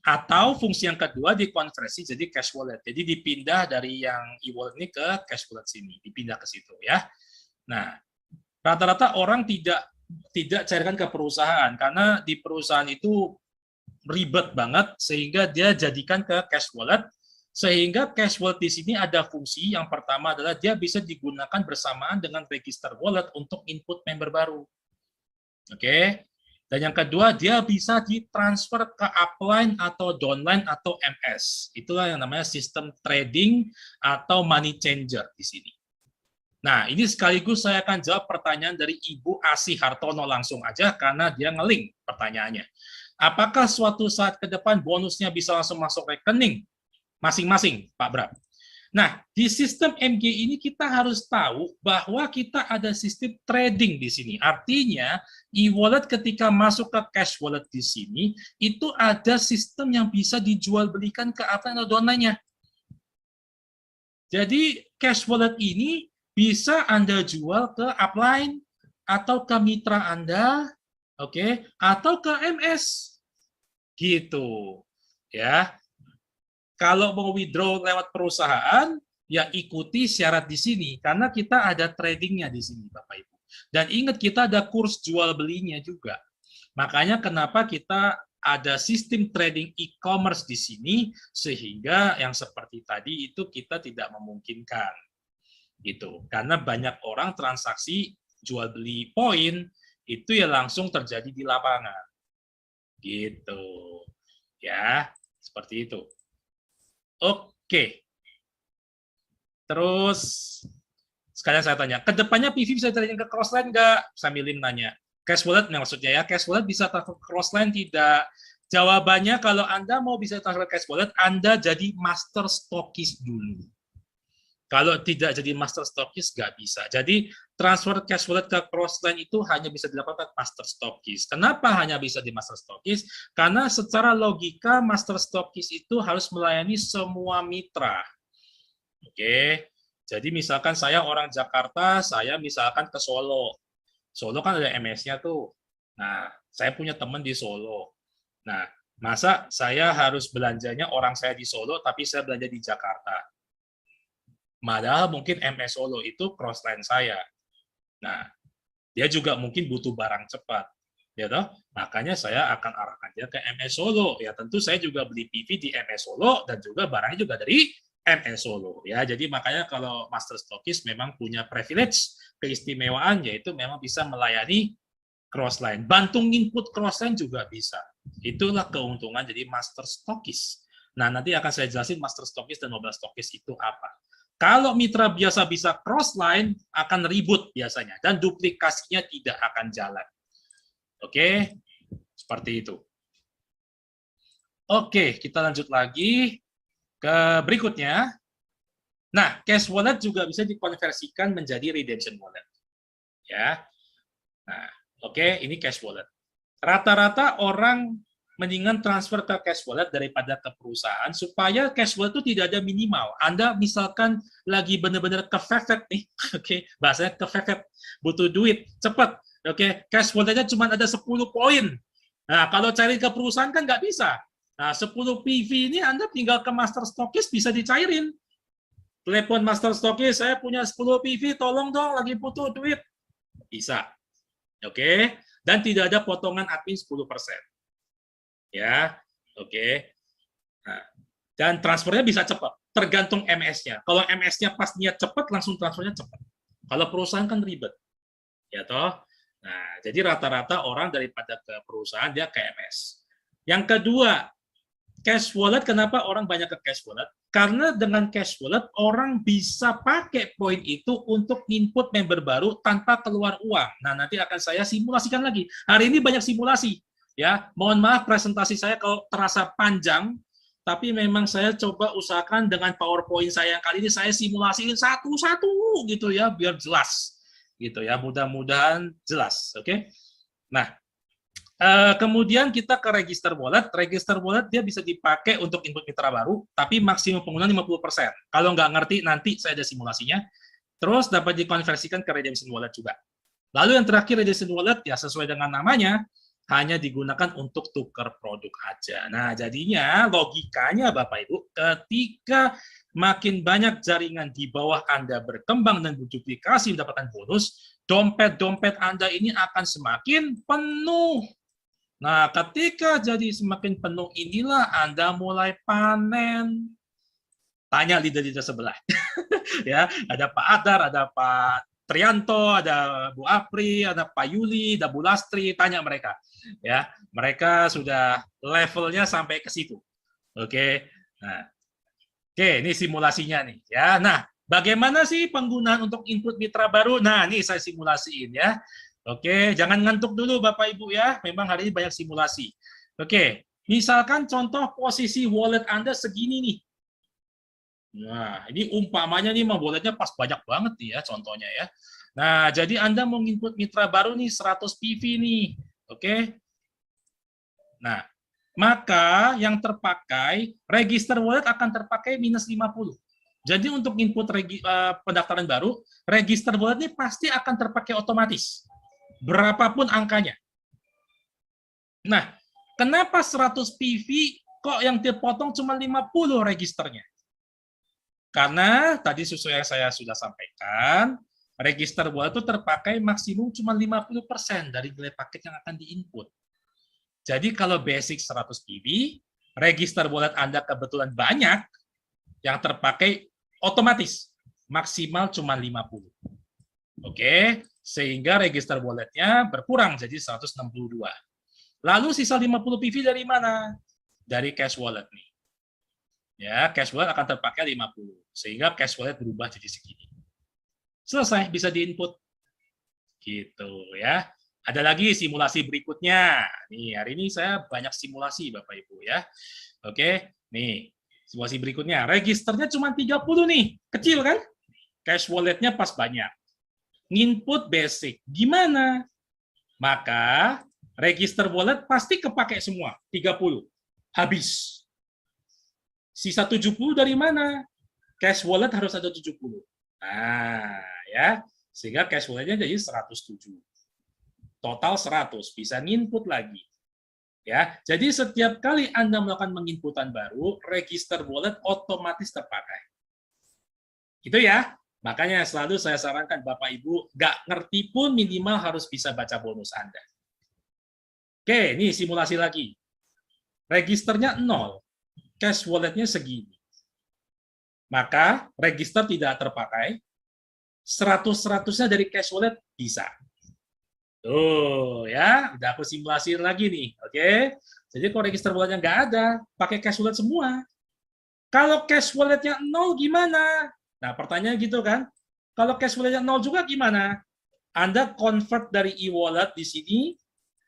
Atau fungsi yang kedua dikonversi jadi cash wallet. Jadi dipindah dari yang e-wallet ini ke cash wallet sini, dipindah ke situ ya. Nah, rata-rata orang tidak cairkan ke perusahaan karena di perusahaan itu ribet banget sehingga dia jadikan ke cash wallet. Sehingga cash wallet di sini ada fungsi yang pertama adalah dia bisa digunakan bersamaan dengan register wallet untuk input member baru. Oke. Dan yang kedua, dia bisa ditransfer ke upline atau downline atau MS. Itulah yang namanya sistem trading atau money changer di sini. Nah, ini sekaligus saya akan jawab pertanyaan dari Ibu Asih Hartono langsung aja karena dia nge-link pertanyaannya. Apakah suatu saat ke depan bonusnya bisa langsung masuk rekening masing-masing, Pak Bram? Nah, di sistem MG ini kita harus tahu bahwa kita ada sistem trading di sini. Artinya, e-wallet ketika masuk ke cash wallet di sini, itu ada sistem yang bisa dijual belikan ke upline atau downline-nya. Jadi, cash wallet ini bisa Anda jual ke upline atau ke mitra Anda, oke, atau ke MS. Gitu. Ya. Kalau mau withdraw lewat perusahaan, ya ikuti syarat di sini, karena kita ada tradingnya di sini, Bapak Ibu. Dan ingat, kita ada kurs jual belinya juga. Makanya kenapa kita ada sistem trading e-commerce di sini, sehingga yang seperti tadi itu kita tidak memungkinkan. Gitu. Karena banyak orang transaksi jual beli poin itu ya langsung terjadi di lapangan. Gitu. Ya, seperti itu. Oke. Terus sekalian saya tanya, kedepannya PV bisa trading ke crossline nggak? Sambilin nanya. Cash wallet maksudnya ya, cash wallet bisa transfer ke crossline tidak? Jawabannya kalau Anda mau bisa transfer cash wallet, Anda jadi master stokis dulu. Kalau tidak jadi master stokis, nggak bisa. Jadi transfer cash wallet ke crossline itu hanya bisa dilakukan master stokis. Kenapa hanya bisa di master stokis? Karena secara logika master stokis itu harus melayani semua mitra. Oke, jadi misalkan saya orang Jakarta, saya misalkan ke Solo. Solo kan ada MS-nya tuh. Nah, saya punya teman di Solo. Nah, masa saya harus belanjanya orang saya di Solo, tapi saya belanja di Jakarta? Padahal mungkin MS Solo itu crossline saya. Nah, dia juga mungkin butuh barang cepat. Ya toh? Makanya saya akan arahkan dia ke MS Solo. Ya tentu saya juga beli PV di MS Solo dan juga barangnya juga dari MS Solo. Ya, jadi makanya kalau master stokis memang punya privilege, keistimewaan yaitu memang bisa melayani crossline. Bantu input crossline juga bisa. Itulah keuntungan jadi master stokis. Nah, nanti akan saya jelasin master stokis dan mobile stokis itu apa. Kalau mitra biasa bisa crossline, akan ribut biasanya, dan duplikasinya tidak akan jalan. Oke, seperti itu. Oke, kita lanjut lagi ke berikutnya. Nah, cash wallet juga bisa dikonversikan menjadi redemption wallet. Ya. Nah, oke, ini cash wallet. Rata-rata orang mendingan transfer ke cash wallet daripada ke perusahaan supaya cash wallet itu tidak ada minimal. Anda misalkan lagi benar-benar kefefet nih, oke, bahasanya kefefet, butuh duit, cepat, oke, cash walletnya cuma ada 10 poin. Nah, kalau cari ke perusahaan kan nggak bisa. Nah, 10 PV ini Anda tinggal ke master stokis bisa dicairin. Telepon master stokis, saya punya 10 PV, tolong dong, lagi butuh duit. Bisa. Oke, dan tidak ada potongan admin 10%. Ya, oke. Nah, dan transfernya bisa cepat, tergantung MS-nya. Kalau MS-nya pas niat cepat, langsung transfernya cepat. Kalau perusahaan kan ribet, ya toh. Nah, jadi rata-rata orang daripada ke perusahaan dia ke MS. Yang kedua, cash wallet. Kenapa orang banyak ke cash wallet? Karena dengan cash wallet orang bisa pakai poin itu untuk input member baru tanpa keluar uang. Nah, nanti akan saya simulasikan lagi. Hari ini banyak simulasi. Ya, mohon maaf presentasi saya kalau terasa panjang, tapi memang saya coba usahakan dengan PowerPoint saya yang kali ini saya simulasiin satu-satu gitu ya, biar jelas gitu ya. Mudah-mudahan jelas, oke? Nah, kemudian kita ke register wallet. Register wallet dia bisa dipakai untuk input mitra baru, tapi maksimum penggunaan 50%. Kalau nggak ngerti, nanti saya ada simulasinya. Terus dapat dikonversikan ke redemption wallet juga. Lalu yang terakhir, redemption wallet, ya sesuai dengan namanya, hanya digunakan untuk tukar produk aja. Nah, jadinya logikanya Bapak Ibu, ketika makin banyak jaringan di bawah Anda berkembang dan berduplikasi mendapatkan bonus, dompet-dompet Anda ini akan semakin penuh. Nah, ketika jadi semakin penuh inilah Anda mulai panen. Tanya leader-leader sebelah. Ya, ada Pak Adar, ada Pak Trianto, ada Bu Apri, ada Pak Yuli, ada Bu Lastri, tanya mereka. Ya, mereka sudah levelnya sampai ke situ. Oke. Nah, oke, ini simulasinya nih, ya. Nah, bagaimana sih penggunaan untuk input mitra baru? Nah, ini saya simulasiin ya. Oke, jangan ngantuk dulu Bapak Ibu ya. Memang hari ini banyak simulasi. Oke, misalkan contoh posisi wallet Anda segini nih. Nah, ini umpamanya nih mah walletnya pas banyak banget nih ya contohnya ya. Nah, jadi Anda mau input mitra baru nih 100 PV nih. Oke. Nah, maka yang terpakai register wallet akan terpakai minus 50. Jadi untuk input pendaftaran baru, register wallet ini pasti akan terpakai otomatis. Berapapun angkanya. Nah, kenapa 100 PV kok yang dipotong cuma 50 registernya? Karena tadi sesuai yang saya sudah sampaikan, register wallet itu terpakai maksimum cuma 50% dari nilai paket yang akan diinput. Jadi kalau basic 100 PV, register wallet Anda kebetulan banyak, yang terpakai otomatis maksimal cuma 50. Oke, sehingga register walletnya berkurang jadi 162. Lalu sisa 50 PV dari mana? Dari cash wallet nih. Ya, cash wallet akan terpakai 50, sehingga cash wallet berubah jadi segini. Selesai, bisa diinput. Gitu ya. Ada lagi simulasi berikutnya. Nih, hari ini saya banyak simulasi Bapak Ibu ya. Oke, nih. Simulasi berikutnya. Registernya cuma 30 nih. Kecil kan? Cash walletnya pas banyak. Nginput basic. Gimana? Maka register wallet pasti kepake semua. 30. Habis. Sisa 70 dari mana? Cash wallet harus ada 70. Nah, ya. Sehingga cash walletnya jadi 107. Total 100, bisa nginput lagi. Ya, jadi setiap kali Anda melakukan menginputan baru, register wallet otomatis terpakai. Itu ya. Makanya selalu saya sarankan Bapak Ibu, nggak ngerti pun minimal harus bisa baca bonus Anda. Oke, ini simulasi lagi. Registernya 0, cash walletnya segini. Maka register tidak terpakai, 100-100-nya dari cash wallet bisa. Tuh, ya, udah aku simulasiin lagi nih, oke? Jadi kalau register walletnya nggak ada, pakai cash wallet semua. Kalau cash walletnya 0 gimana? Nah, pertanyaan gitu kan? Kalau cash walletnya 0 juga gimana? Anda convert dari e-wallet di sini,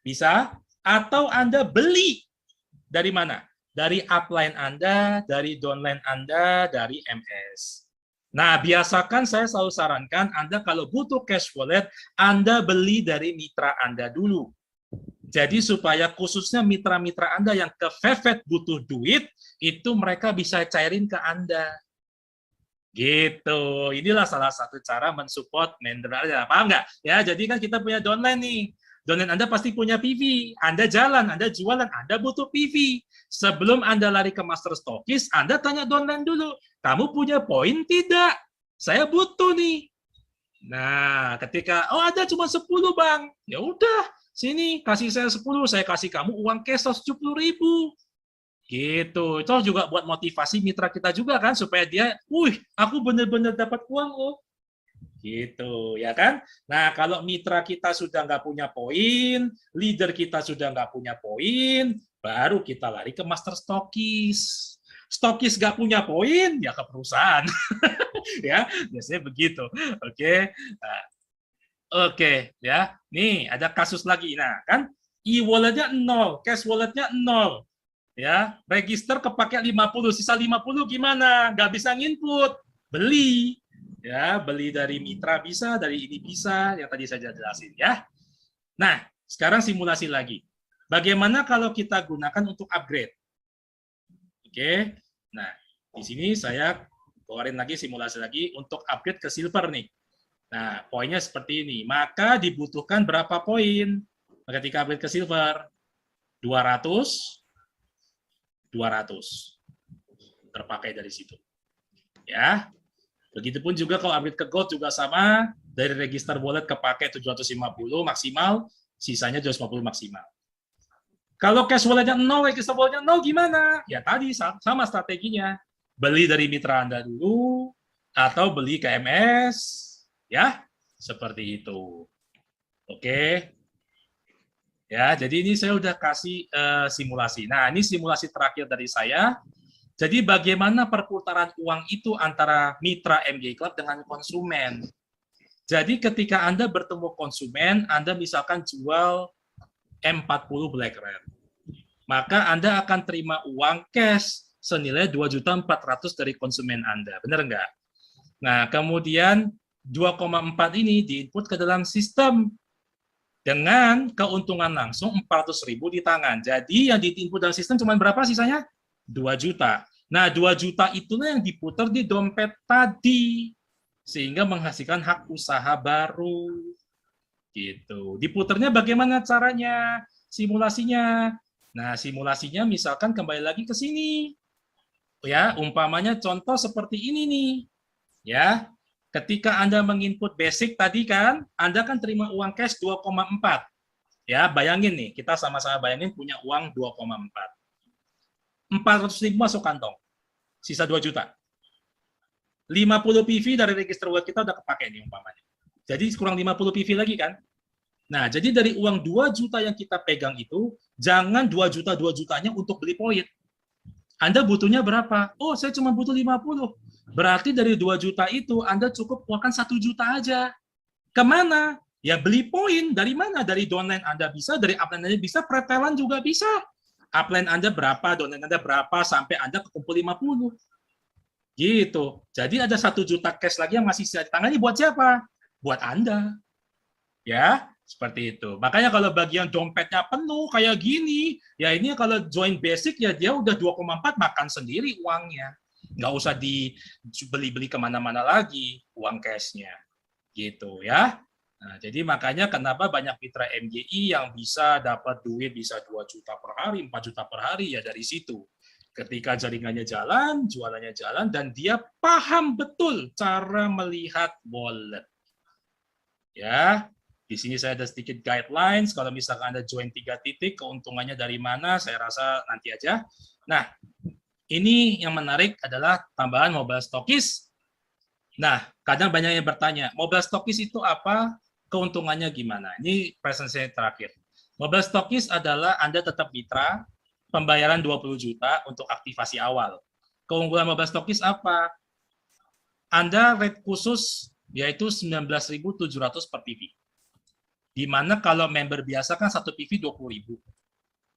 bisa, atau Anda beli dari mana? Dari upline Anda, dari downline Anda, dari MS. Nah, biasakan saya selalu sarankan Anda kalau butuh cash wallet, Anda beli dari mitra Anda dulu. Jadi supaya khususnya mitra-mitra Anda yang ke Fevet butuh duit, itu mereka bisa cairin ke Anda. Gitu. Inilah salah satu cara mensupport member Anda. Paham nggak? Ya, jadi kan kita punya downline nih. Downline Anda pasti punya PV. Anda jalan, Anda jualan, Anda butuh PV. Sebelum Anda lari ke master stokis, Anda tanya downline dulu. Kamu punya poin tidak? Saya butuh nih. Nah, ketika, oh ada cuma 10 bang. Ya udah, sini kasih saya 10, saya kasih kamu uang cash 70.000. Gitu. Itu juga buat motivasi mitra kita juga kan, supaya dia, aku bener-bener dapat uang loh. Gitu, ya kan? Nah, kalau mitra kita sudah nggak punya poin, leader kita sudah nggak punya poin, baru kita lari ke master stokis. Stokis nggak punya poin, ya ke perusahaan. Ya, biasanya begitu. Oke. Nah, oke, ya. Nih, ada kasus lagi. Nah, kan e-walletnya 0, cash walletnya 0. Ya, register kepake 50, sisa 50 gimana? Nggak bisa nginput. Beli. Ya, beli dari mitra bisa, dari ini bisa, yang tadi saya jelasin ya. Nah, sekarang simulasi lagi. Bagaimana kalau kita gunakan untuk upgrade? Oke. Nah, di sini saya keluarin lagi simulasi lagi untuk upgrade ke silver nih. Nah, poinnya seperti ini. Maka dibutuhkan berapa poin ketika upgrade ke silver? 200, 200. Terpakai dari situ. Ya. Begitupun juga kalau upgrade ke gold juga sama, dari register wallet kepake 750 maksimal, sisanya 250 maksimal. Kalau cash walletnya 0, register walletnya 0 gimana? Ya tadi sama strateginya. Beli dari mitra Anda dulu, atau beli ke MS, ya, seperti itu. Oke. Ya, jadi ini saya udah kasih simulasi. Nah, ini simulasi terakhir dari saya. Jadi bagaimana perputaran uang itu antara mitra MJ Club dengan konsumen. Jadi ketika Anda bertemu konsumen, Anda misalkan jual M40 Black Red, maka Anda akan terima uang cash senilai 2.400.000 dari konsumen Anda. Benar nggak? Nah, kemudian 2,4 ini diinput ke dalam sistem dengan keuntungan langsung 400.000 di tangan. Jadi yang diinput dalam sistem cuma berapa sisanya? 2 juta. Nah, 2 juta itulah yang diputar di dompet tadi, sehingga menghasilkan hak usaha baru. Gitu. Diputarnya bagaimana caranya? Simulasinya. Nah, simulasinya misalkan kembali lagi ke sini. Ya, umpamanya contoh seperti ini nih. Ya, ketika Anda menginput basic tadi kan, Anda kan terima uang cash 2,4. Ya, bayangin nih, kita sama-sama bayangin punya uang 2,4. 400.000 masuk kantong, sisa 2 juta. 50 PV dari register wallet kita udah kepake nih umpamanya. Jadi kurang 50 PV lagi kan? Nah, jadi dari uang 2 juta yang kita pegang itu, jangan 2 juta 2 jutanya untuk beli poin. Anda butuhnya berapa? Oh, saya cuma butuh 50. Berarti dari 2 juta itu Anda cukup keluarkan 1 juta aja. Kemana? Ya beli poin. Dari mana? Dari downline Anda bisa, dari upline Anda bisa, pretelan juga bisa. Upline Anda berapa, downline Anda berapa, sampai Anda kekumpul 50. Gitu. Jadi ada 1 juta cash lagi yang masih bisa ditangani buat siapa? Buat Anda. Ya, seperti itu. Makanya kalau bagian dompetnya penuh kayak gini, ya ini kalau join basic ya dia udah 2,4 makan sendiri uangnya. Nggak usah dibeli-beli kemana-mana lagi uang cashnya. Gitu ya. Nah, jadi makanya kenapa banyak mitra MGI yang bisa dapat duit bisa 2 juta per hari, 4 juta per hari ya dari situ. Ketika jaringannya jalan, jualannya jalan, dan dia paham betul cara melihat wallet. Ya, di sini saya ada sedikit guidelines. Kalau misalkan Anda join 3 titik, keuntungannya dari mana, saya rasa nanti aja. Nah, ini yang menarik adalah tambahan mobile stockist. Nah, kadang banyak yang bertanya, mobile stockist itu apa? Keuntungannya gimana? Ini presentasi terakhir. Mobile stockist adalah Anda tetap mitra, pembayaran 20 juta untuk aktivasi awal. Keunggulan mobile stockist apa? Anda rate khusus yaitu 19.700 per PV. Di mana kalau member biasa kan 1 PV 20.000.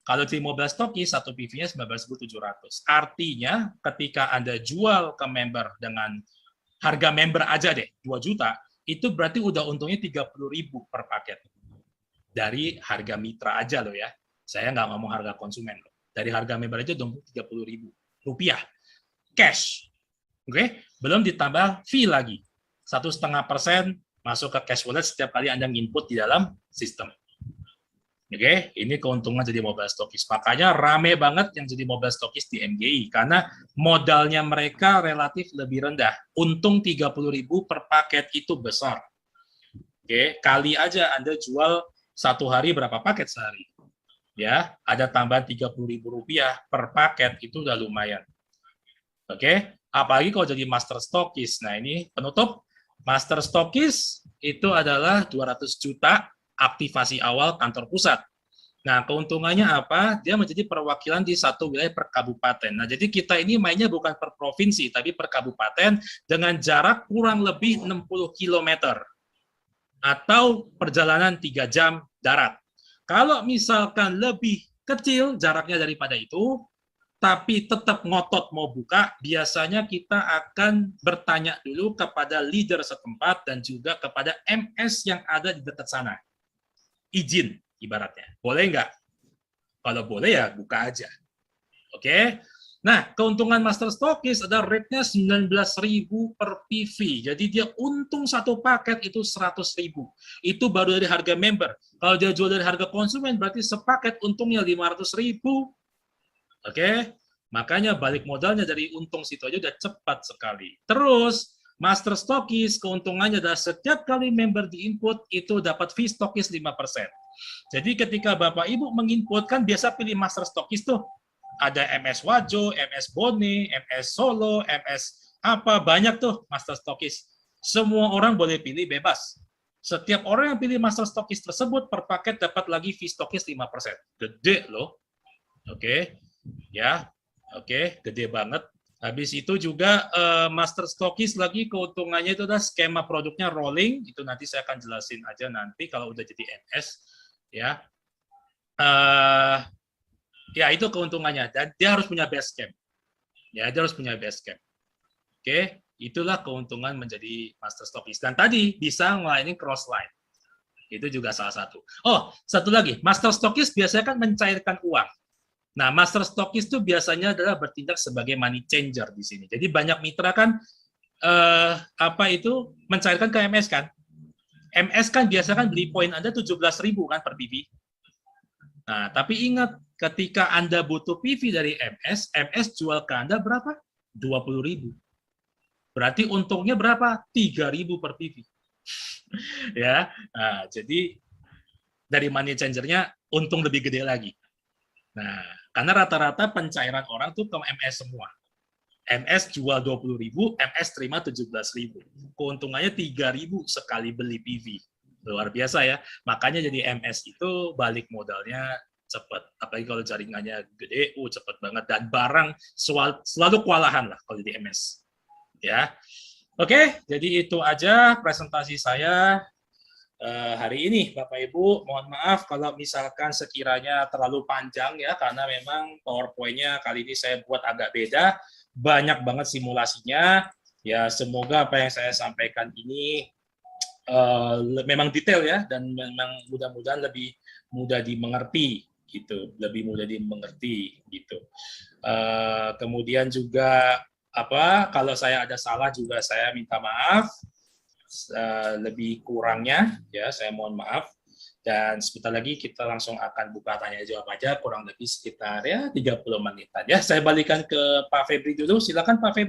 Kalau di mobile stockist 1 PV-nya 19.700. Artinya ketika Anda jual ke member dengan harga member aja deh 2 juta, itu berarti udah untungnya 30.000 per paket. Dari harga mitra aja loh ya. Saya nggak ngomong harga konsumen loh. Dari harga member aja udah 30.000 rupiah. Cash. Oke, belum ditambah fee lagi. 1,5% masuk ke cash wallet setiap kali Anda nginput di dalam sistem. Oke, ini keuntungan jadi mobile stockist. Makanya rame banget yang jadi mobile stockist di MGI karena modalnya mereka relatif lebih rendah. Untung 30.000 per paket itu besar. Oke, kali aja Anda jual 1 hari berapa paket sehari? Ya, ada tambahan 30.000 rupiah per paket itu udah lumayan. Oke, apalagi kalau jadi master stockist. Nah, ini penutup. Master stockist itu adalah 200 juta aktivasi awal kantor pusat. Nah, keuntungannya apa? Dia menjadi perwakilan di satu wilayah per kabupaten. Nah, jadi kita ini mainnya bukan per provinsi, tapi per kabupaten dengan jarak kurang lebih 60 km atau perjalanan 3 jam darat. Kalau misalkan lebih kecil jaraknya daripada itu, tapi tetap ngotot mau buka, biasanya kita akan bertanya dulu kepada leader setempat dan juga kepada MS yang ada di dekat sana. Izin, ibaratnya. Boleh nggak? Kalau boleh ya buka aja. Oke? Nah, keuntungan master stockist ada rate-nya 19.000 per PV. Jadi dia untung satu paket itu 100.000. Itu baru dari harga member. Kalau dia jual dari harga konsumen, berarti sepaket untungnya 500.000. Oke, makanya balik modalnya dari untung situ aja udah cepat sekali. Terus, master stockist keuntungannya adalah setiap kali member diinput itu dapat fee stockist 5%. Jadi ketika Bapak Ibu menginput kan biasa pilih master stockist tuh. Ada MS Wajo, MS Bone, MS Solo, MS apa, banyak tuh master stockist. Semua orang boleh pilih bebas. Setiap orang yang pilih master stockist tersebut per paket dapat lagi fee stockist 5%. Gede loh. Oke. Ya, oke, gede banget. Habis itu juga master stockist lagi keuntungannya itu adalah skema produknya rolling. Itu nanti saya akan jelasin aja nanti kalau udah jadi MS. Ya, ya itu keuntungannya. Dan dia harus punya base camp. Ya, dia harus punya base camp. Oke, itulah keuntungan menjadi master stockist. Dan tadi bisa melayani cross line. Itu juga salah satu. Oh, satu lagi, master stockist biasanya kan mencairkan uang. Nah, master stockist itu biasanya adalah bertindak sebagai money changer di sini. Jadi banyak mitra kan apa itu mencairkan ke MS kan. MS kan biasanya kan beli poin Anda 17.000 kan per PV. Nah, tapi ingat ketika Anda butuh PV dari MS, MS jual ke Anda berapa? 20.000. Berarti untungnya berapa? 3.000 per PV. Ya. Nah, jadi dari money changer-nya untung lebih gede lagi. Nah, karena rata-rata pencairan orang tuh ke MS semua. MS jual 20.000, MS terima 17.000. Keuntungannya 3.000 sekali beli PV. Luar biasa ya. Makanya jadi MS itu balik modalnya cepat. Apalagi kalau jaringannya gede, cepat banget. Dan barang selalu kewalahan lah kalau jadi MS. Ya. Oke, jadi itu aja presentasi saya hari ini, Bapak Ibu. Mohon maaf kalau misalkan sekiranya terlalu panjang ya, karena memang PowerPoint-nya kali ini saya buat agak beda. Banyak banget simulasinya. Ya, semoga apa yang saya sampaikan ini memang detail ya, dan memang mudah-mudahan lebih mudah dimengerti gitu, lebih mudah dimengerti gitu. Kemudian juga kalau saya ada salah juga saya minta maaf. Lebih kurangnya ya saya mohon maaf, dan sebentar lagi kita langsung akan buka tanya jawab aja, kurang lebih sekitar ya 30 menitan ya. Saya balikan ke Pak Febri dulu, silakan Pak Febri.